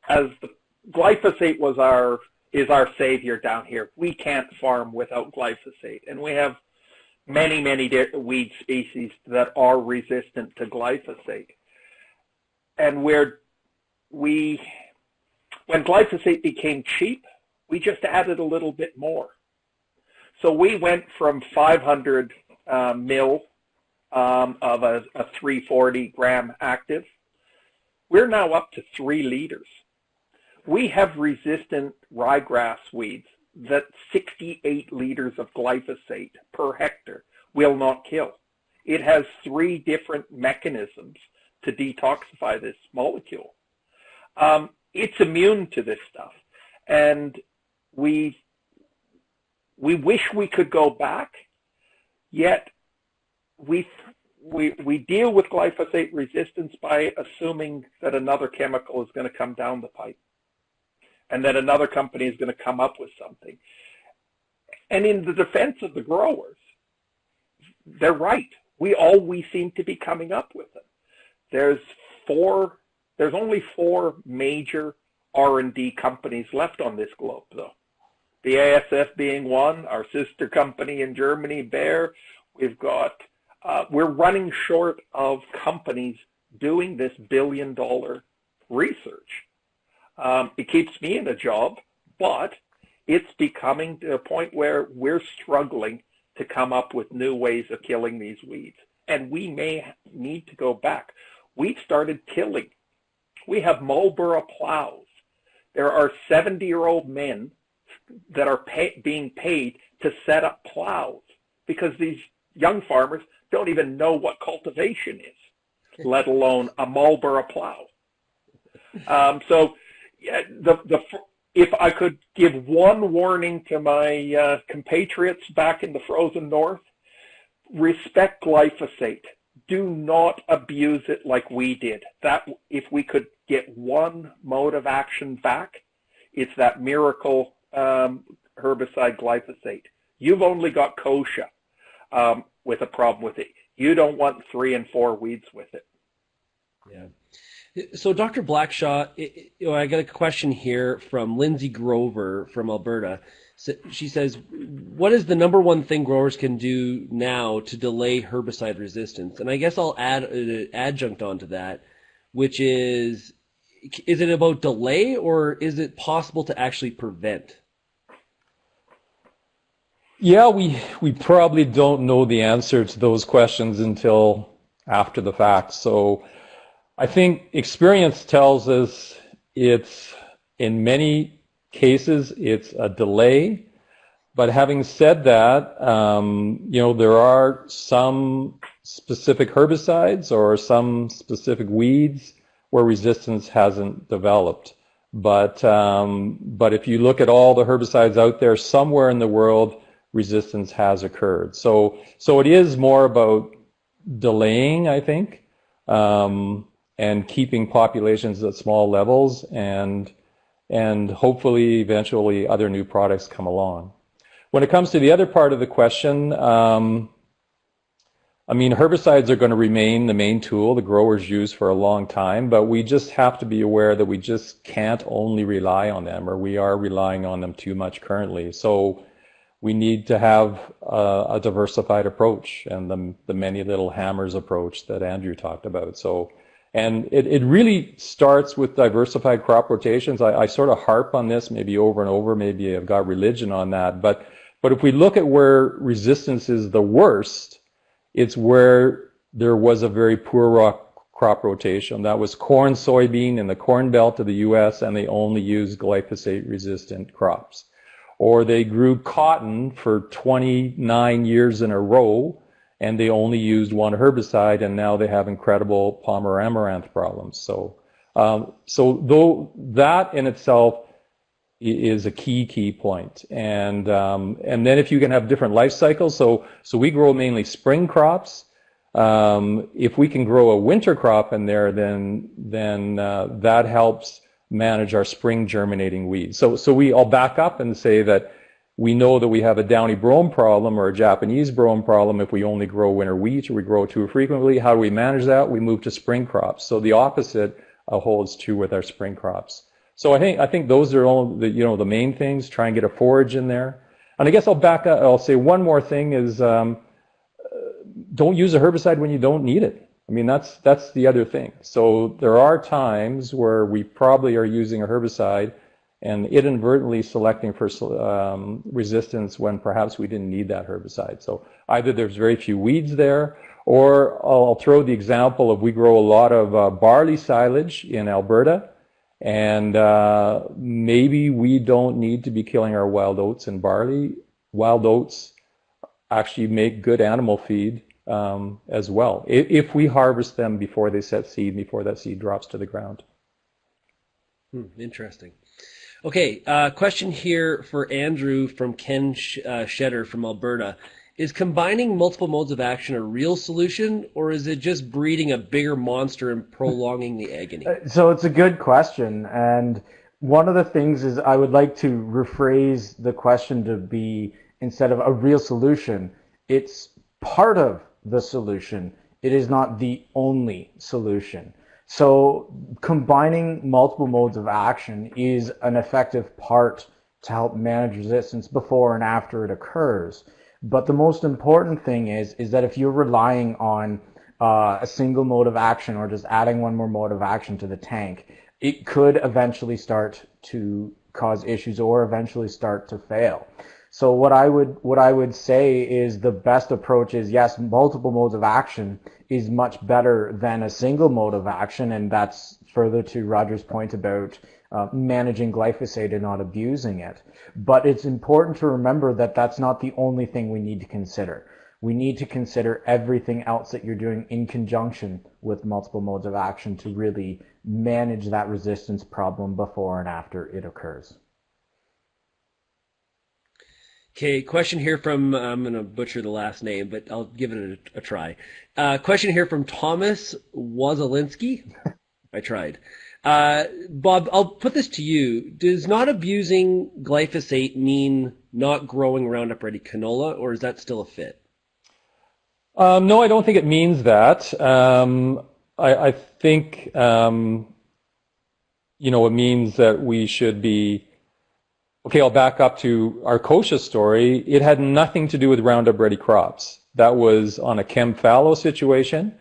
as the glyphosate is our savior down here. We can't farm without glyphosate, and we have many weed species that are resistant to glyphosate. And when glyphosate became cheap, we just added a little bit more. So we went from 500 mil of a 340 gram active. We're now up to 3 liters. We have resistant ryegrass weeds that 68 liters of glyphosate per hectare will not kill. It has 3 different mechanisms to detoxify this molecule. It's immune to this stuff. And we wish we could go back, yet we deal with glyphosate resistance by assuming that another chemical is going to come down the pipe and that another company is going to come up with something. And in the defense of the growers, they're right. We always seem to be coming up with them. There's only 4 major R&D companies left on this globe, though. BASF being one, our sister company in Germany, Bayer. We're running short of companies doing this billion-dollar research. It keeps me in a job, but it's becoming to a point where we're struggling to come up with new ways of killing these weeds. And we may need to go back. We've started tilling. We have Marlboro plows. There are 70-year-old men that are being paid to set up plows because these young farmers don't even know what cultivation is, let alone a Marlboro plow. If I could give one warning to my compatriots back in the frozen north, respect glyphosate. Do not abuse it like we did. That if we could get one mode of action back, it's that miracle herbicide glyphosate. You've only got kochia with a problem with it. You don't want 3 and 4 weeds with it. Yeah. So, Dr. Blackshaw, I got a question here from Lindsay Grover from Alberta. She says, what is the number one thing growers can do now to delay herbicide resistance? And I guess I'll add an adjunct onto that, which is it about delay or is it possible to actually prevent? Yeah, we probably don't know the answer to those questions until after the fact. So I think experience tells us it's, in many cases, it's a delay. But having said that, there are some specific herbicides or some specific weeds where resistance hasn't developed. But if you look at all the herbicides out there, somewhere in the world, resistance has occurred. So it is more about delaying, I think, and keeping populations at small levels, and hopefully eventually other new products come along. When it comes to the other part of the question, herbicides are going to remain the main tool the growers use for a long time, but we just have to be aware that we just can't only rely on them, or we are relying on them too much currently. So we need to have a diversified approach, and the many little hammers approach that Andrew talked about. And it really starts with diversified crop rotations. I sort of harp on this maybe over and over, maybe I've got religion on that, but if we look at where resistance is the worst, it's where there was a very poor crop rotation. That was corn, soybean in the corn belt of the US, and they only used glyphosate resistant crops. Or they grew cotton for 29 years in a row, and they only used one herbicide, and now they have incredible palmer amaranth problems. So though that in itself is a key point. And then if you can have different life cycles, so we grow mainly spring crops. If we can grow a winter crop in there, then that helps manage our spring germinating weeds. So I'll back up and say that we know that we have a downy brome problem or a Japanese brome problem if we only grow winter wheat or we grow too frequently. How do we manage that? We move to spring crops. So the opposite holds true with our spring crops. So I think those are all the main things. Try and get a forage in there. And I guess I'll back up. I'll say one more thing is don't use a herbicide when you don't need it. I mean, that's the other thing. So there are times where we probably are using a herbicide and inadvertently selecting for resistance when perhaps we didn't need that herbicide. So either there's very few weeds there, or I'll throw the example of we grow a lot of barley silage in Alberta, and maybe we don't need to be killing our wild oats and barley. Wild oats actually make good animal feed as well, if we harvest them before they set seed, before that seed drops to the ground. Interesting. Okay, question here for Andrew from Ken Shedder from Alberta. Is combining multiple modes of action a real solution, or is it just breeding a bigger monster and prolonging the agony? So it's a good question, and one of the things is I would like to rephrase the question to be, instead of a real solution, it's part of the solution. It is not the only solution. So combining multiple modes of action is an effective part to help manage resistance before and after it occurs. But the most important thing is that if you're relying on a single mode of action or just adding one more mode of action to the tank, it could eventually start to cause issues or eventually start to fail. So what I would say is the best approach is, yes, multiple modes of action is much better than a single mode of action, and that's further to Roger's point about managing glyphosate and not abusing it. But it's important to remember that that's not the only thing we need to consider. We need to consider everything else that you're doing in conjunction with multiple modes of action to really manage that resistance problem before and after it occurs. Okay, question here from, I'm going to butcher the last name, but I'll give it a try. Question here from Thomas Wazelinski. I tried. Bob, I'll put this to you. Does not abusing glyphosate mean not growing Roundup Ready canola, or is that still a fit? No, I don't think it means that. I think, it means that we should be. Okay, I'll back up to our kochia story. It had nothing to do with Roundup Ready crops. That was on a chem fallow situation.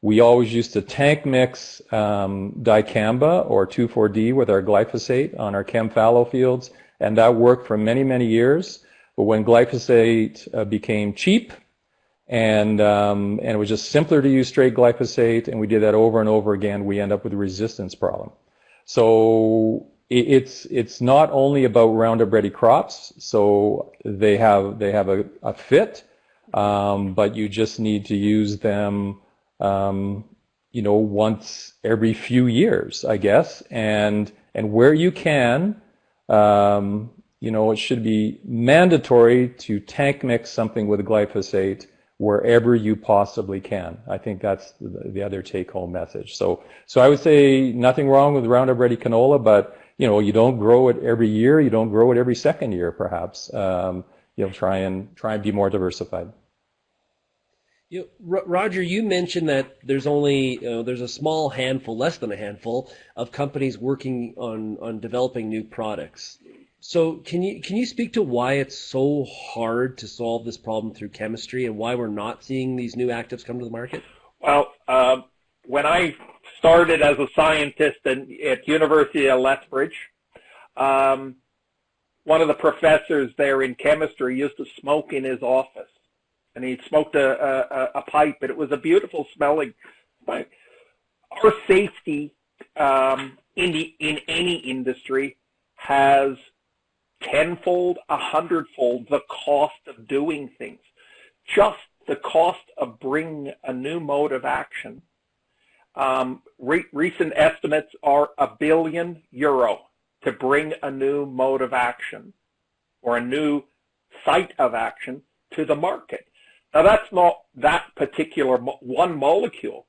We always used to tank mix dicamba or 2,4-D with our glyphosate on our chem fallow fields, and that worked for many, many years. But when glyphosate became cheap and it was just simpler to use straight glyphosate, and we did that over and over again, we end up with a resistance problem. So it's not only about Roundup Ready crops, so they have a fit, but you just need to use them, once every few years, I guess, and where you can, it should be mandatory to tank mix something with glyphosate wherever you possibly can. I think that's the other take-home message. So I would say nothing wrong with Roundup Ready canola, but you don't grow it every year. You don't grow it every second year, perhaps. Try and be more diversified. Roger, you mentioned that there's only there's a small handful, less than a handful, of companies working on developing new products. So can you speak to why it's so hard to solve this problem through chemistry and why we're not seeing these new actives come to the market? Well, when I started as a scientist at University of Lethbridge, one of the professors there in chemistry used to smoke in his office, and he smoked a pipe, and it was a beautiful smelling pipe. Our safety in any industry has tenfold, 100-fold the cost of doing things. Just the cost of bringing a new mode of action. Recent estimates are €1 billion to bring a new mode of action or a new site of action to the market. Now, that's not that particular one molecule,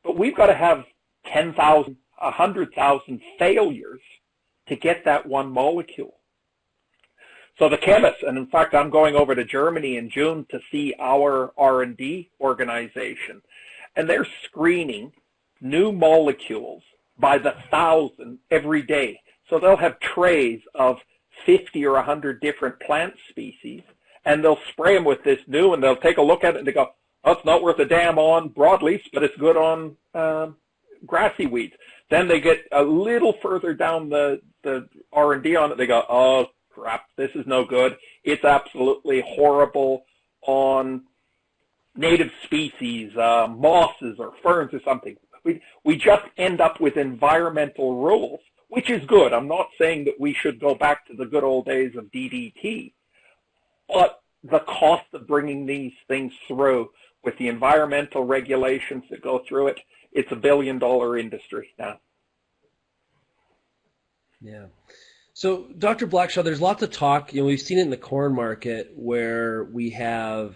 but we've got to have 10,000, 100,000 failures to get that one molecule. So the chemists, and in fact, I'm going over to Germany in June to see our R&D organization, and they're screening new molecules by the 1,000 every day. So they'll have trays of 50 or 100 different plant species, and they'll spray them with this new, and they'll take a look at it and they go, oh, it's not worth a damn on broadleafs, but it's good on grassy weeds. Then they get a little further down the R&D on it. They go, oh, crap, this is no good. It's absolutely horrible on native species, mosses or ferns or something. We just end up with environmental rules, which is good. I'm not saying that we should go back to the good old days of DDT, but the cost of bringing these things through with the environmental regulations that go through it, it's a billion-dollar industry now. Yeah. So, Dr. Blackshaw, there's lots of talk, we've seen it in the corn market where we have,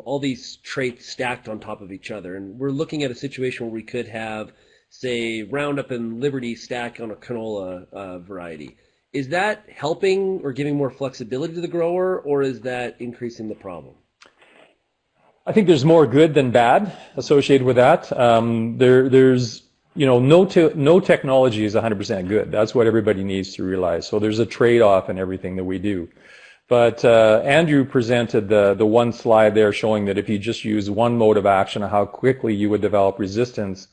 all these traits stacked on top of each other. And we're looking at a situation where we could have, say, Roundup and Liberty stack on a canola variety. Is that helping or giving more flexibility to the grower, or is that increasing the problem? I think there's more good than bad associated with that. There's no technology is 100% good. That's what everybody needs to realize. So there's a trade-off in everything that we do. But Andrew presented the one slide there showing that if you just use one mode of action, how quickly you would develop resistance.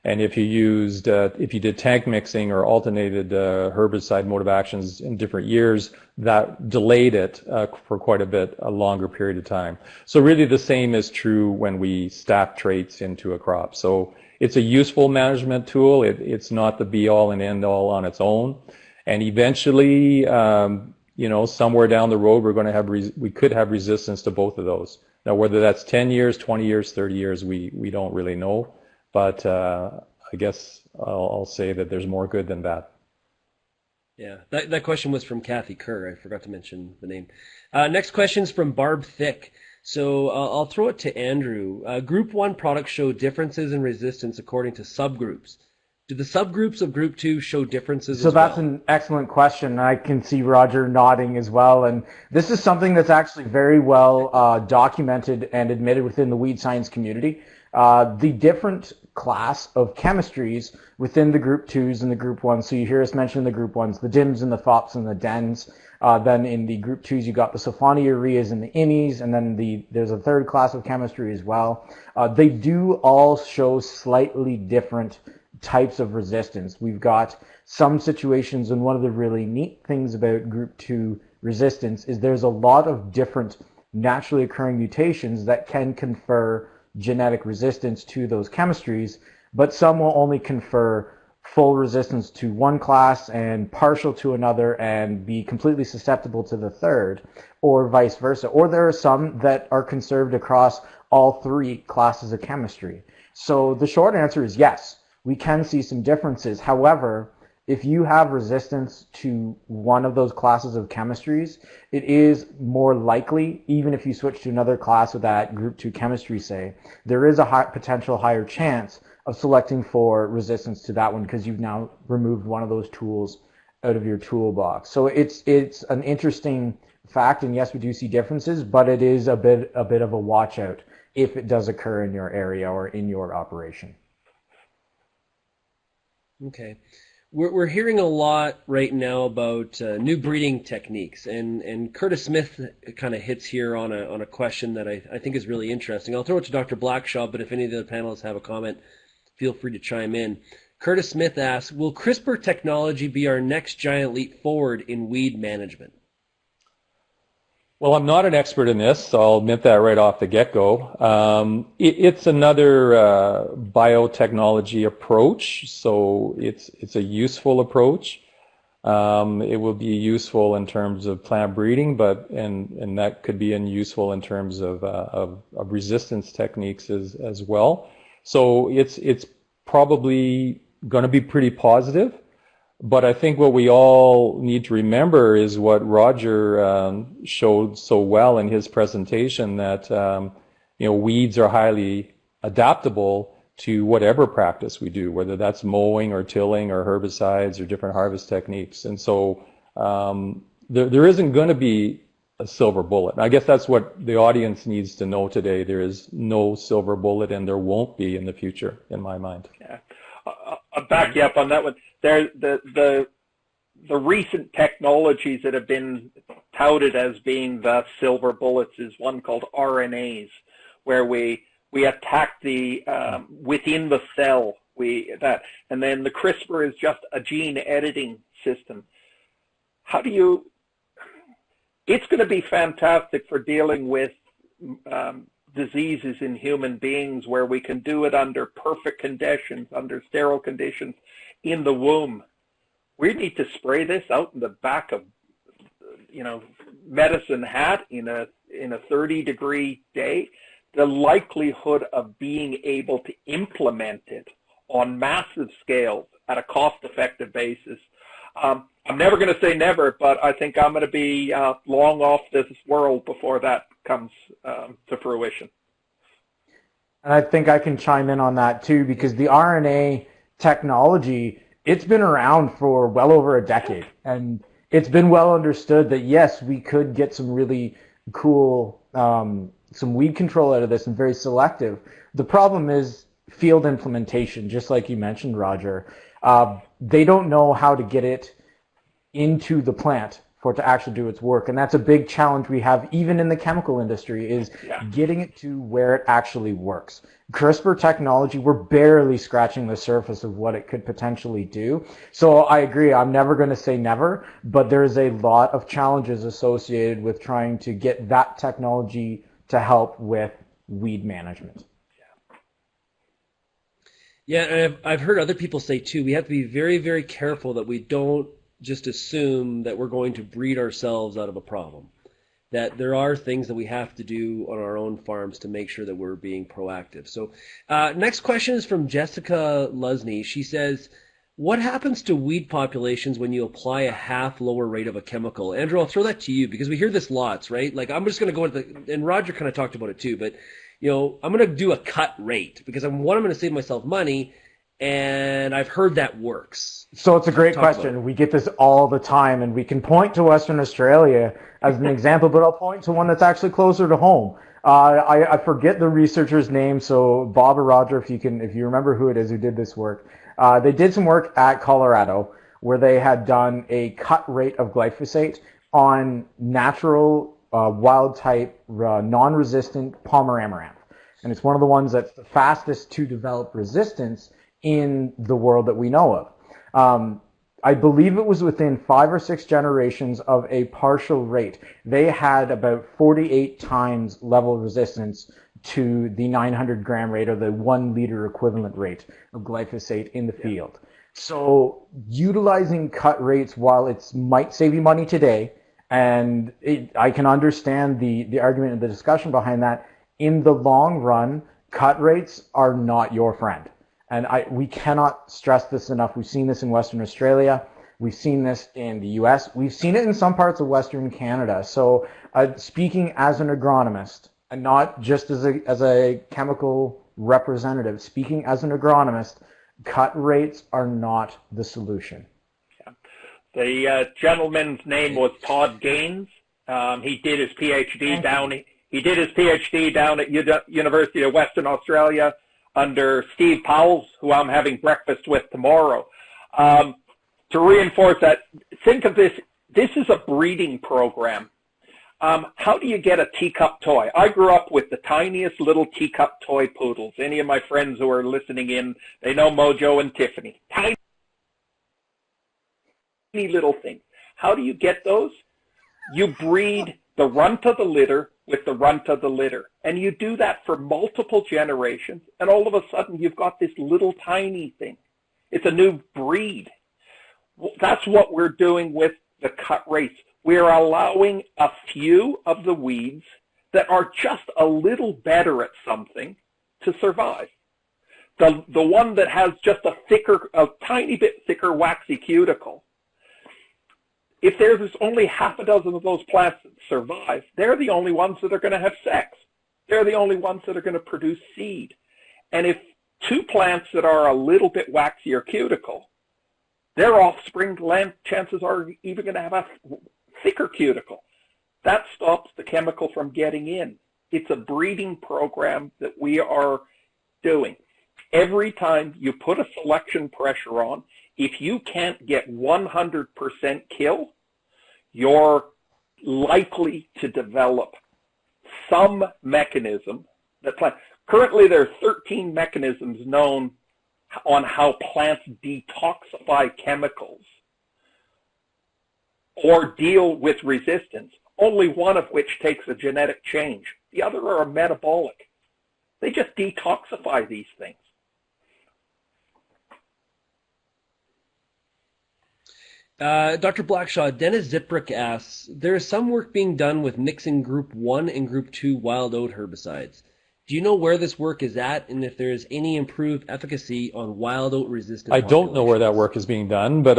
And if you did tank mixing or alternated herbicide mode of actions in different years, that delayed it for quite a longer period of time. So really the same is true when we stack traits into a crop. So it's a useful management tool. It's not the be-all and end-all on its own. And eventually, somewhere down the road, we could have resistance to both of those. Now, whether that's 10 years, 20 years, 30 years, we don't really know. But I guess I'll say that there's more good than bad. Yeah, that question was from Kathy Kerr. I forgot to mention the name. Next question is from Barb Thick. So I'll throw it to Andrew. Group 1 products show differences in resistance according to subgroups. Do the subgroups of Group 2 show differences as well? So that's an excellent question. I can see Roger nodding as well. And this is something that's actually very well documented and admitted within the weed science community. The different class of chemistries within the Group 2s and the Group 1s. So you hear us mention the Group 1s, the DIMs and the FOPs and the DENs. Then in the Group 2s, you got the sulfonylureas and the IMIs, and then there's a third class of chemistry as well. They do all show slightly different types of resistance. We've got some situations, and one of the really neat things about Group 2 resistance is there's a lot of different naturally occurring mutations that can confer genetic resistance to those chemistries, but some will only confer full resistance to one class and partial to another and be completely susceptible to the third, or vice versa. Or there are some that are conserved across all three classes of chemistry. So the short answer is yes, we can see some differences. However, if you have resistance to one of those classes of chemistries, it is more likely, even if you switch to another class of that Group 2 chemistry, say, there is a potential higher chance of selecting for resistance to that one because you've now removed one of those tools out of your toolbox. So it's an interesting fact, and yes, we do see differences, but it is a bit of a watch out if it does occur in your area or in your operation. Okay. We're hearing a lot right now about new breeding techniques, and Curtis Smith kind of hits here on a question that I think is really interesting. I'll throw it to Dr. Blackshaw, but if any of the panelists have a comment, feel free to chime in. Curtis Smith asks, will CRISPR technology be our next giant leap forward in weed management? Well, I'm not an expert in this, so I'll admit that right off the get-go. It's another biotechnology approach, so it's a useful approach. It will be useful in terms of plant breeding, and that could be useful in terms of resistance techniques as well. So it's probably going to be pretty positive. But I think what we all need to remember is what Roger showed so well in his presentation, that weeds are highly adaptable to whatever practice we do, whether that's mowing or tilling or herbicides or different harvest techniques. And so there isn't going to be a silver bullet. I guess that's what the audience needs to know today. There is no silver bullet, and there won't be in the future, in my mind. Yeah, I'll back you up on that one. The recent technologies that have been touted as being the silver bullets is one called RNAs, where we attack the within the cell. And then the CRISPR is just a gene editing system. How do you? It's going to be fantastic for dealing with diseases in human beings, where we can do it under perfect conditions, under sterile conditions, in the womb. We need to spray this out in the back of, medicine hat in a 30-degree day. The likelihood of being able to implement it on massive scales at a cost-effective basis. I'm never going to say never, but I think I'm going to be long off this world before that comes to fruition. And I think I can chime in on that too, because the RNA technology, it's been around for well over a decade, and it's been well understood that yes, we could get some really cool some weed control out of this, and very selective. The problem is field implementation, just like you mentioned, Roger. They don't know how to get it into the plant for it to actually do its work, and that's a big challenge we have even in the chemical industry, is getting it to where it actually works. CRISPR technology, we're barely scratching the surface of what it could potentially do. So I agree, I'm never going to say never, but there's a lot of challenges associated with trying to get that technology to help with weed management. Yeah, and I've heard other people say too, we have to be very, very careful that we don't just assume that we're going to breed ourselves out of a problem. That there are things that we have to do on our own farms to make sure that we're being proactive. So next question is from Jessica Lusney. She says, what happens to weed populations when you apply a half lower rate of a chemical? Andrew, I'll throw that to you, because we hear this lots, right? Like, I'm just going to go into and Roger kind of talked about it too, but I'm going to do a cut rate because I'm going to save myself money, and I've heard that works. So it's a great question. We get this all the time, and we can point to Western Australia as an example, but I'll point to one that's actually closer to home. I forget the researcher's name, so Bob or Roger, if you remember who it is who did this work. They did some work at Colorado where they had done a cut rate of glyphosate on natural wild type non-resistant Palmer amaranth. And it's one of the ones that's the fastest to develop resistance in the world that we know of. I believe it was within 5 or 6 generations of a partial rate. They had about 48 times level resistance to the 900 gram rate, or the 1 liter equivalent rate of glyphosate in the field. So utilizing cut rates, while it might save you money today, and I can understand the argument and the discussion behind that, in the long run, cut rates are not your friend. And we cannot stress this enough. We've seen this in Western Australia. We've seen this in the U.S. We've seen it in some parts of Western Canada. So speaking as an agronomist, and not just as a chemical representative, speaking as an agronomist, cut rates are not the solution. Yeah. The gentleman's name was Todd Gaines. He did his PhD down at University of Western Australia under Steve Powell, who I'm having breakfast with tomorrow. To reinforce that, think of this is a breeding program. How do you get a teacup toy? I grew up with the tiniest little teacup toy poodles. Any of my friends who are listening in, they know Mojo and Tiffany. Tiny little things. How do you get those? You breed the runt of the litter with the runt of the litter. And you do that for multiple generations, and all of a sudden you've got this little tiny thing. It's a new breed. That's what we're doing with the cut rates. We're allowing a few of the weeds that are just a little better at something to survive. The one that has just a tiny bit thicker waxy cuticle, if there's only half a dozen of those plants that survive, they're the only ones that are going to have sex. they're the only ones that are going to produce seed. And if two plants that are a little bit waxy or cuticle, their offspring chances are even going to have a thicker cuticle. That stops the chemical from getting in. It's a breeding program that we are doing. Every time you put a selection pressure on, if you can't get 100% kill, you're likely to develop some mechanism that currently there are 13 mechanisms known on how plants detoxify chemicals or deal with resistance, only one of which takes a genetic change. The other are metabolic. They just detoxify these things. Dr. Blackshaw, Dennis Ziprick asks, there is some work being done with mixing Group 1 and Group 2 wild oat herbicides. Do you know where this work is at and if there is any improved efficacy on wild oat resistant I don't know where that work is being done, but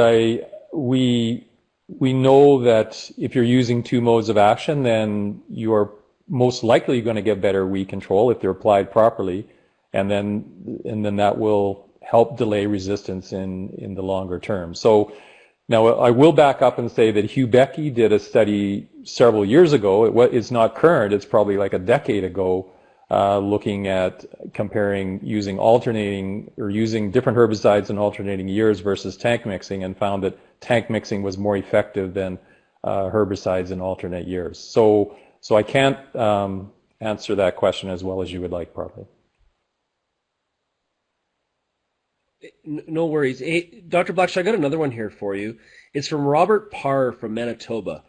we know that if you're using two modes of action, then you are most likely going to get better weed control if they're applied properly, and then that will help delay resistance in the longer term. So now I will back up and say that Hugh Becky did a study several years ago. It's not current. It's probably like a decade ago, looking at comparing using different herbicides in alternating years versus tank mixing, and found that tank mixing was more effective than herbicides in alternate years. So I can't answer that question as well as you would like, probably. No worries. Hey, Dr. Blackshaw, I got another one here for you. It's from Robert Parr from Manitoba.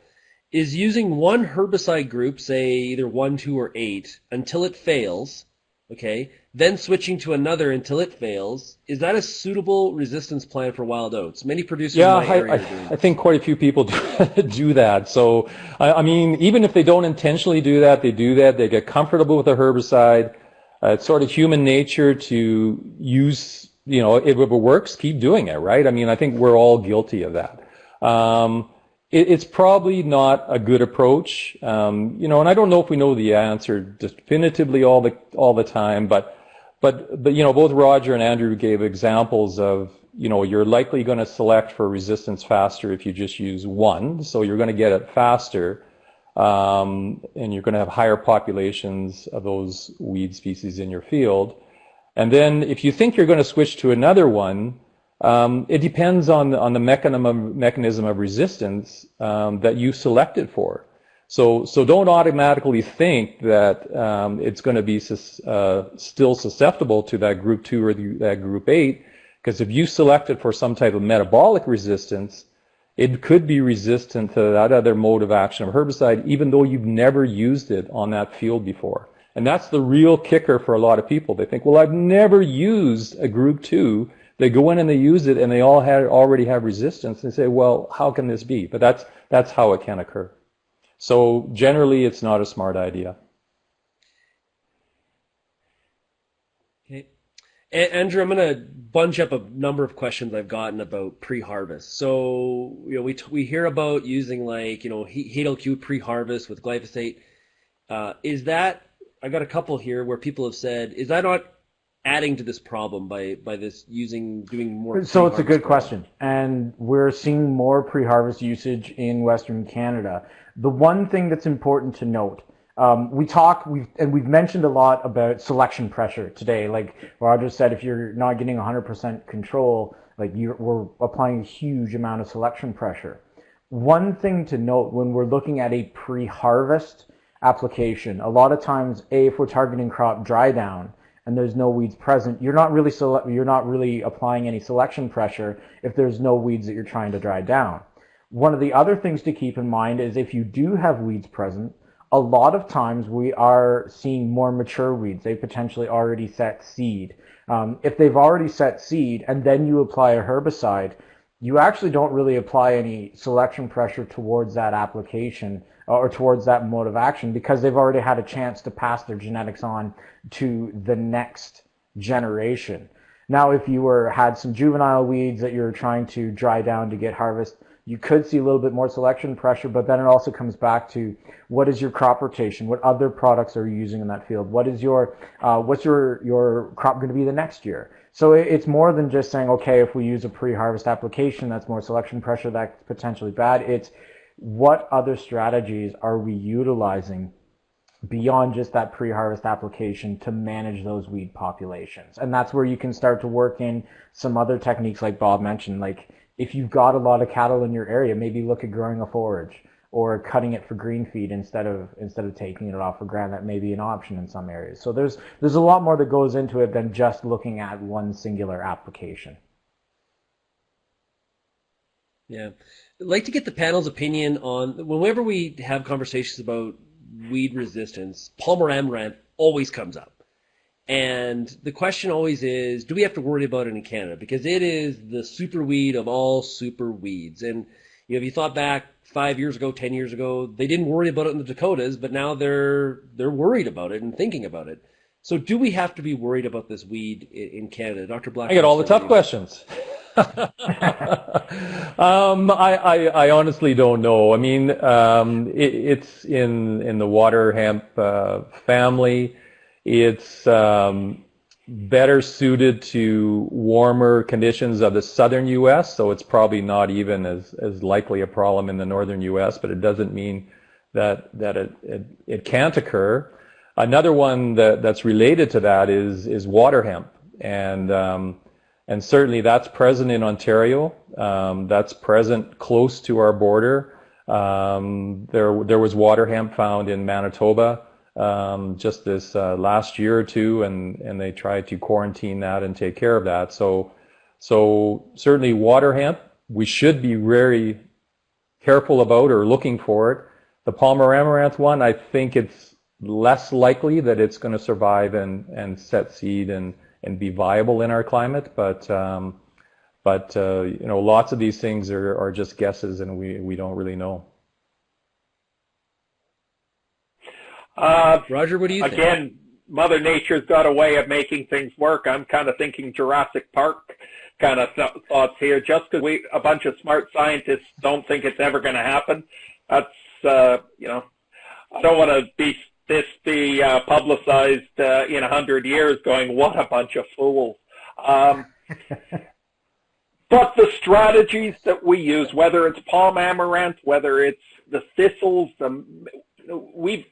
Is using one herbicide group, say either 1, 2, or 8, until it fails, okay, then switching to another until it fails, is that a suitable resistance plan for wild oats? Many producers in my area are doing this. I think quite a few people do that. So, I mean, even if they don't intentionally do that, they do that. They get comfortable with the herbicide. It's sort of human nature to use, if it works, keep doing it, right? I mean, I think we're all guilty of that. It's probably not a good approach, and I don't know if we know the answer definitively all the time, but both Roger and Andrew gave examples of, you're likely going to select for resistance faster if you just use one, so you're going to get it faster, and you're going to have higher populations of those weed species in your field. And then if you think you're going to switch to another one, it depends on the mechanism of resistance that you selected for. So don't automatically think that it's going to be still susceptible to that group 2 or that group 8, because if you selected for some type of metabolic resistance, it could be resistant to that other mode of action of herbicide, even though you've never used it on that field before. And that's the real kicker for a lot of people. They think, well, I've never used a group 2. They go in and they use it, and they already have resistance. They say, well, how can this be? But that's how it can occur. So generally, it's not a smart idea. Okay. Andrew, I'm going to bunch up a number of questions I've gotten about pre-harvest. So, we hear about using HLQ pre-harvest with glyphosate. Is that, I got a couple here where people have said, is that not adding to this problem by this doing more? So it's a good question, and we're seeing more pre-harvest usage in Western Canada. The one thing that's important to note, we've mentioned a lot about selection pressure today. Like Roger said, if you're not getting 100% control, we're applying a huge amount of selection pressure. One thing to note when we're looking at a pre-harvest application, a lot of times, if we're targeting crop dry down and there's no weeds present, you're not really applying any selection pressure if there's no weeds that you're trying to dry down. One of the other things to keep in mind is if you do have weeds present, a lot of times we are seeing more mature weeds. They potentially already set seed. If they've already set seed and then you apply a herbicide, you actually don't really apply any selection pressure towards that application or towards that mode of action, because they've already had a chance to pass their genetics on to the next generation. Now, if you had some juvenile weeds that you're trying to dry down to get harvest you could see a little bit more selection pressure, but then it also comes back to what is your crop rotation? What other products are you using in that field? What is what's your crop going to be the next year? So it's more than just saying, okay, if we use a pre-harvest application, that's more selection pressure, that's potentially bad. It's what other strategies are we utilizing beyond just that pre-harvest application to manage those weed populations? And that's where you can start to work in some other techniques like Bob mentioned. Like if you've got a lot of cattle in your area, maybe look at growing a forage or cutting it for green feed instead of taking it off for ground. That may be an option in some areas. So there's a lot more that goes into it than just looking at one singular application. Yeah. I'd like to get the panel's opinion on, whenever we have conversations about weed resistance, Palmer amaranth always comes up. And the question always is, do we have to worry about it in Canada? Because it is the super weed of all super weeds. And if you thought back 5 years ago, 10 years ago, they didn't worry about it in the Dakotas, but now they're worried about it and thinking about it. So do we have to be worried about this weed in Canada? Dr. Black? I get all the tough questions. I honestly don't know. I mean, it's in the water hemp family. It's better suited to warmer conditions of the southern U.S., so it's probably not even as likely a problem in the northern U.S., but it doesn't mean that it can't occur. Another one that's related to that is water hemp, and certainly that's present in Ontario. That's present close to our border. There was water hemp found in Manitoba just this last year or two, and they tried to quarantine that and take care of that. So certainly water hemp, we should be very careful about or looking for it. The Palmer amaranth one, I think it's less likely that it's going to survive and set seed and be viable in our climate, but lots of these things are just guesses, and we don't really know. Roger, what do you think? Again, Mother Nature's got a way of making things work. I'm kind of thinking Jurassic Park kind of thoughts here. Just because a bunch of smart scientists don't think it's ever going to happen, that's I don't want to be publicized in 100 years going, what a bunch of fools. But the strategies that we use, whether it's palm amaranth, whether it's the thistles, the weeds,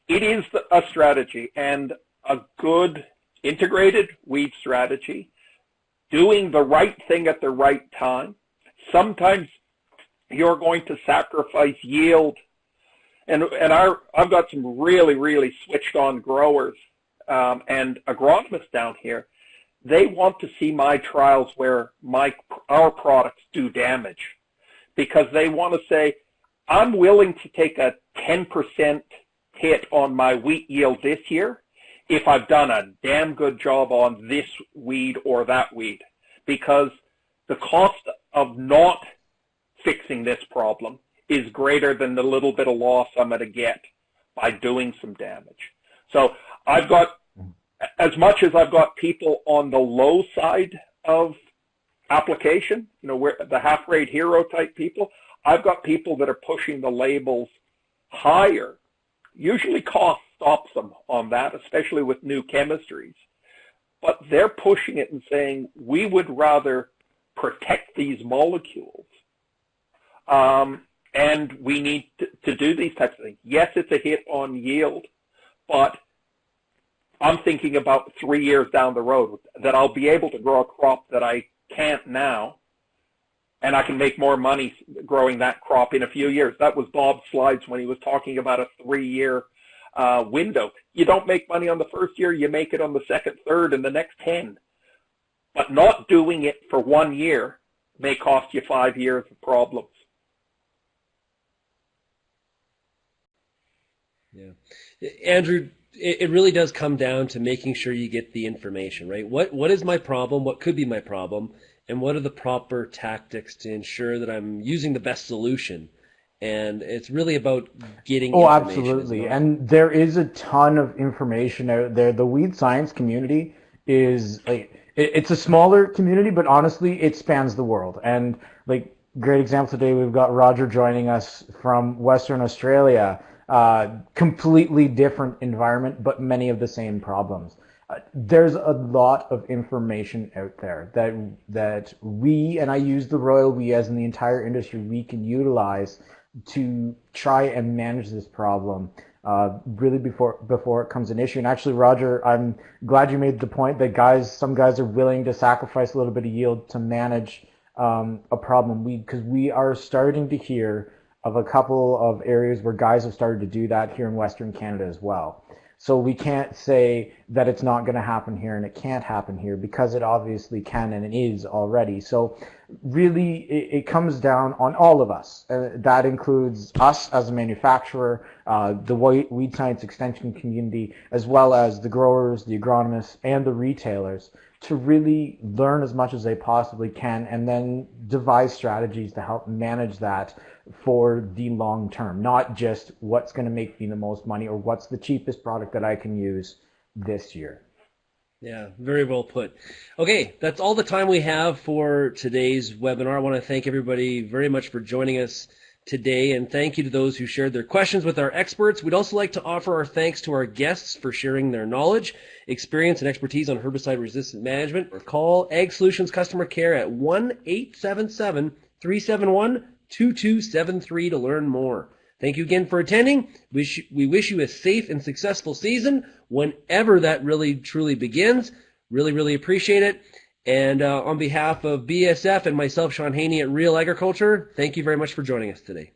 it is a strategy, and a good integrated weed strategy, doing the right thing at the right time. Sometimes you're going to sacrifice yield. And I've got some really, really switched on growers and agronomists down here. They want to see my trials where our products do damage, because they want to say, I'm willing to take a 10% hit on my wheat yield this year if I've done a damn good job on this weed or that weed, because the cost of not fixing this problem is greater than the little bit of loss I'm going to get by doing some damage. So I've got, as much as I've got people on the low side of application, where the half-rate hero type people, I've got people that are pushing the labels higher. Usually cost stops them on that, especially with new chemistries. But they're pushing it and saying, we would rather protect these molecules. And we need to do these types of things. Yes, it's a hit on yield, but I'm thinking about 3 years down the road that I'll be able to grow a crop that I can't now, and I can make more money growing that crop in a few years. That was Bob's slides when he was talking about a 3-year window. You don't make money on the first year, you make it on the second, third, and the next 10. But not doing it for 1 year may cost you 5 years of problems. Yeah. Andrew, it really does come down to making sure you get the information, right? What is my problem? What could be my problem? And what are the proper tactics to ensure that I'm using the best solution? And it's really about getting information. Absolutely. And there is a ton of information out there. The weed science community is it's a smaller community, but honestly, it spans the world. And Great example today. We've got Roger joining us from Western Australia. Completely different environment, but many of the same problems. There's a lot of information out there that we, and I use the royal we as in the entire industry, we can utilize to try and manage this problem really before it comes an issue. And actually, Roger, I'm glad you made the point that some guys are willing to sacrifice a little bit of yield to manage a problem. Because we are starting to hear of a couple of areas where guys have started to do that here in Western Canada as well. So we can't say that it's not going to happen here and it can't happen here, because it obviously can and it is already. So really it comes down on all of us. That includes us as a manufacturer, the weed science extension community, as well as the growers, the agronomists, and the retailers, to really learn as much as they possibly can and then devise strategies to help manage that for the long term, not just what's going to make me the most money or what's the cheapest product that I can use this year. Yeah, very well put. Okay, that's all the time we have for today's webinar. I want to thank everybody very much for joining us today, and thank you to those who shared their questions with our experts. We'd also like to offer our thanks to our guests for sharing their knowledge, experience, and expertise on herbicide-resistant management. Call Ag Solutions Customer Care at 1-877-371-2273 to learn more. Thank you again for attending. We wish you a safe and successful season whenever that really truly begins. Really appreciate it. And on behalf of BASF and myself, Sean Haney at Real Agriculture, thank you very much for joining us today.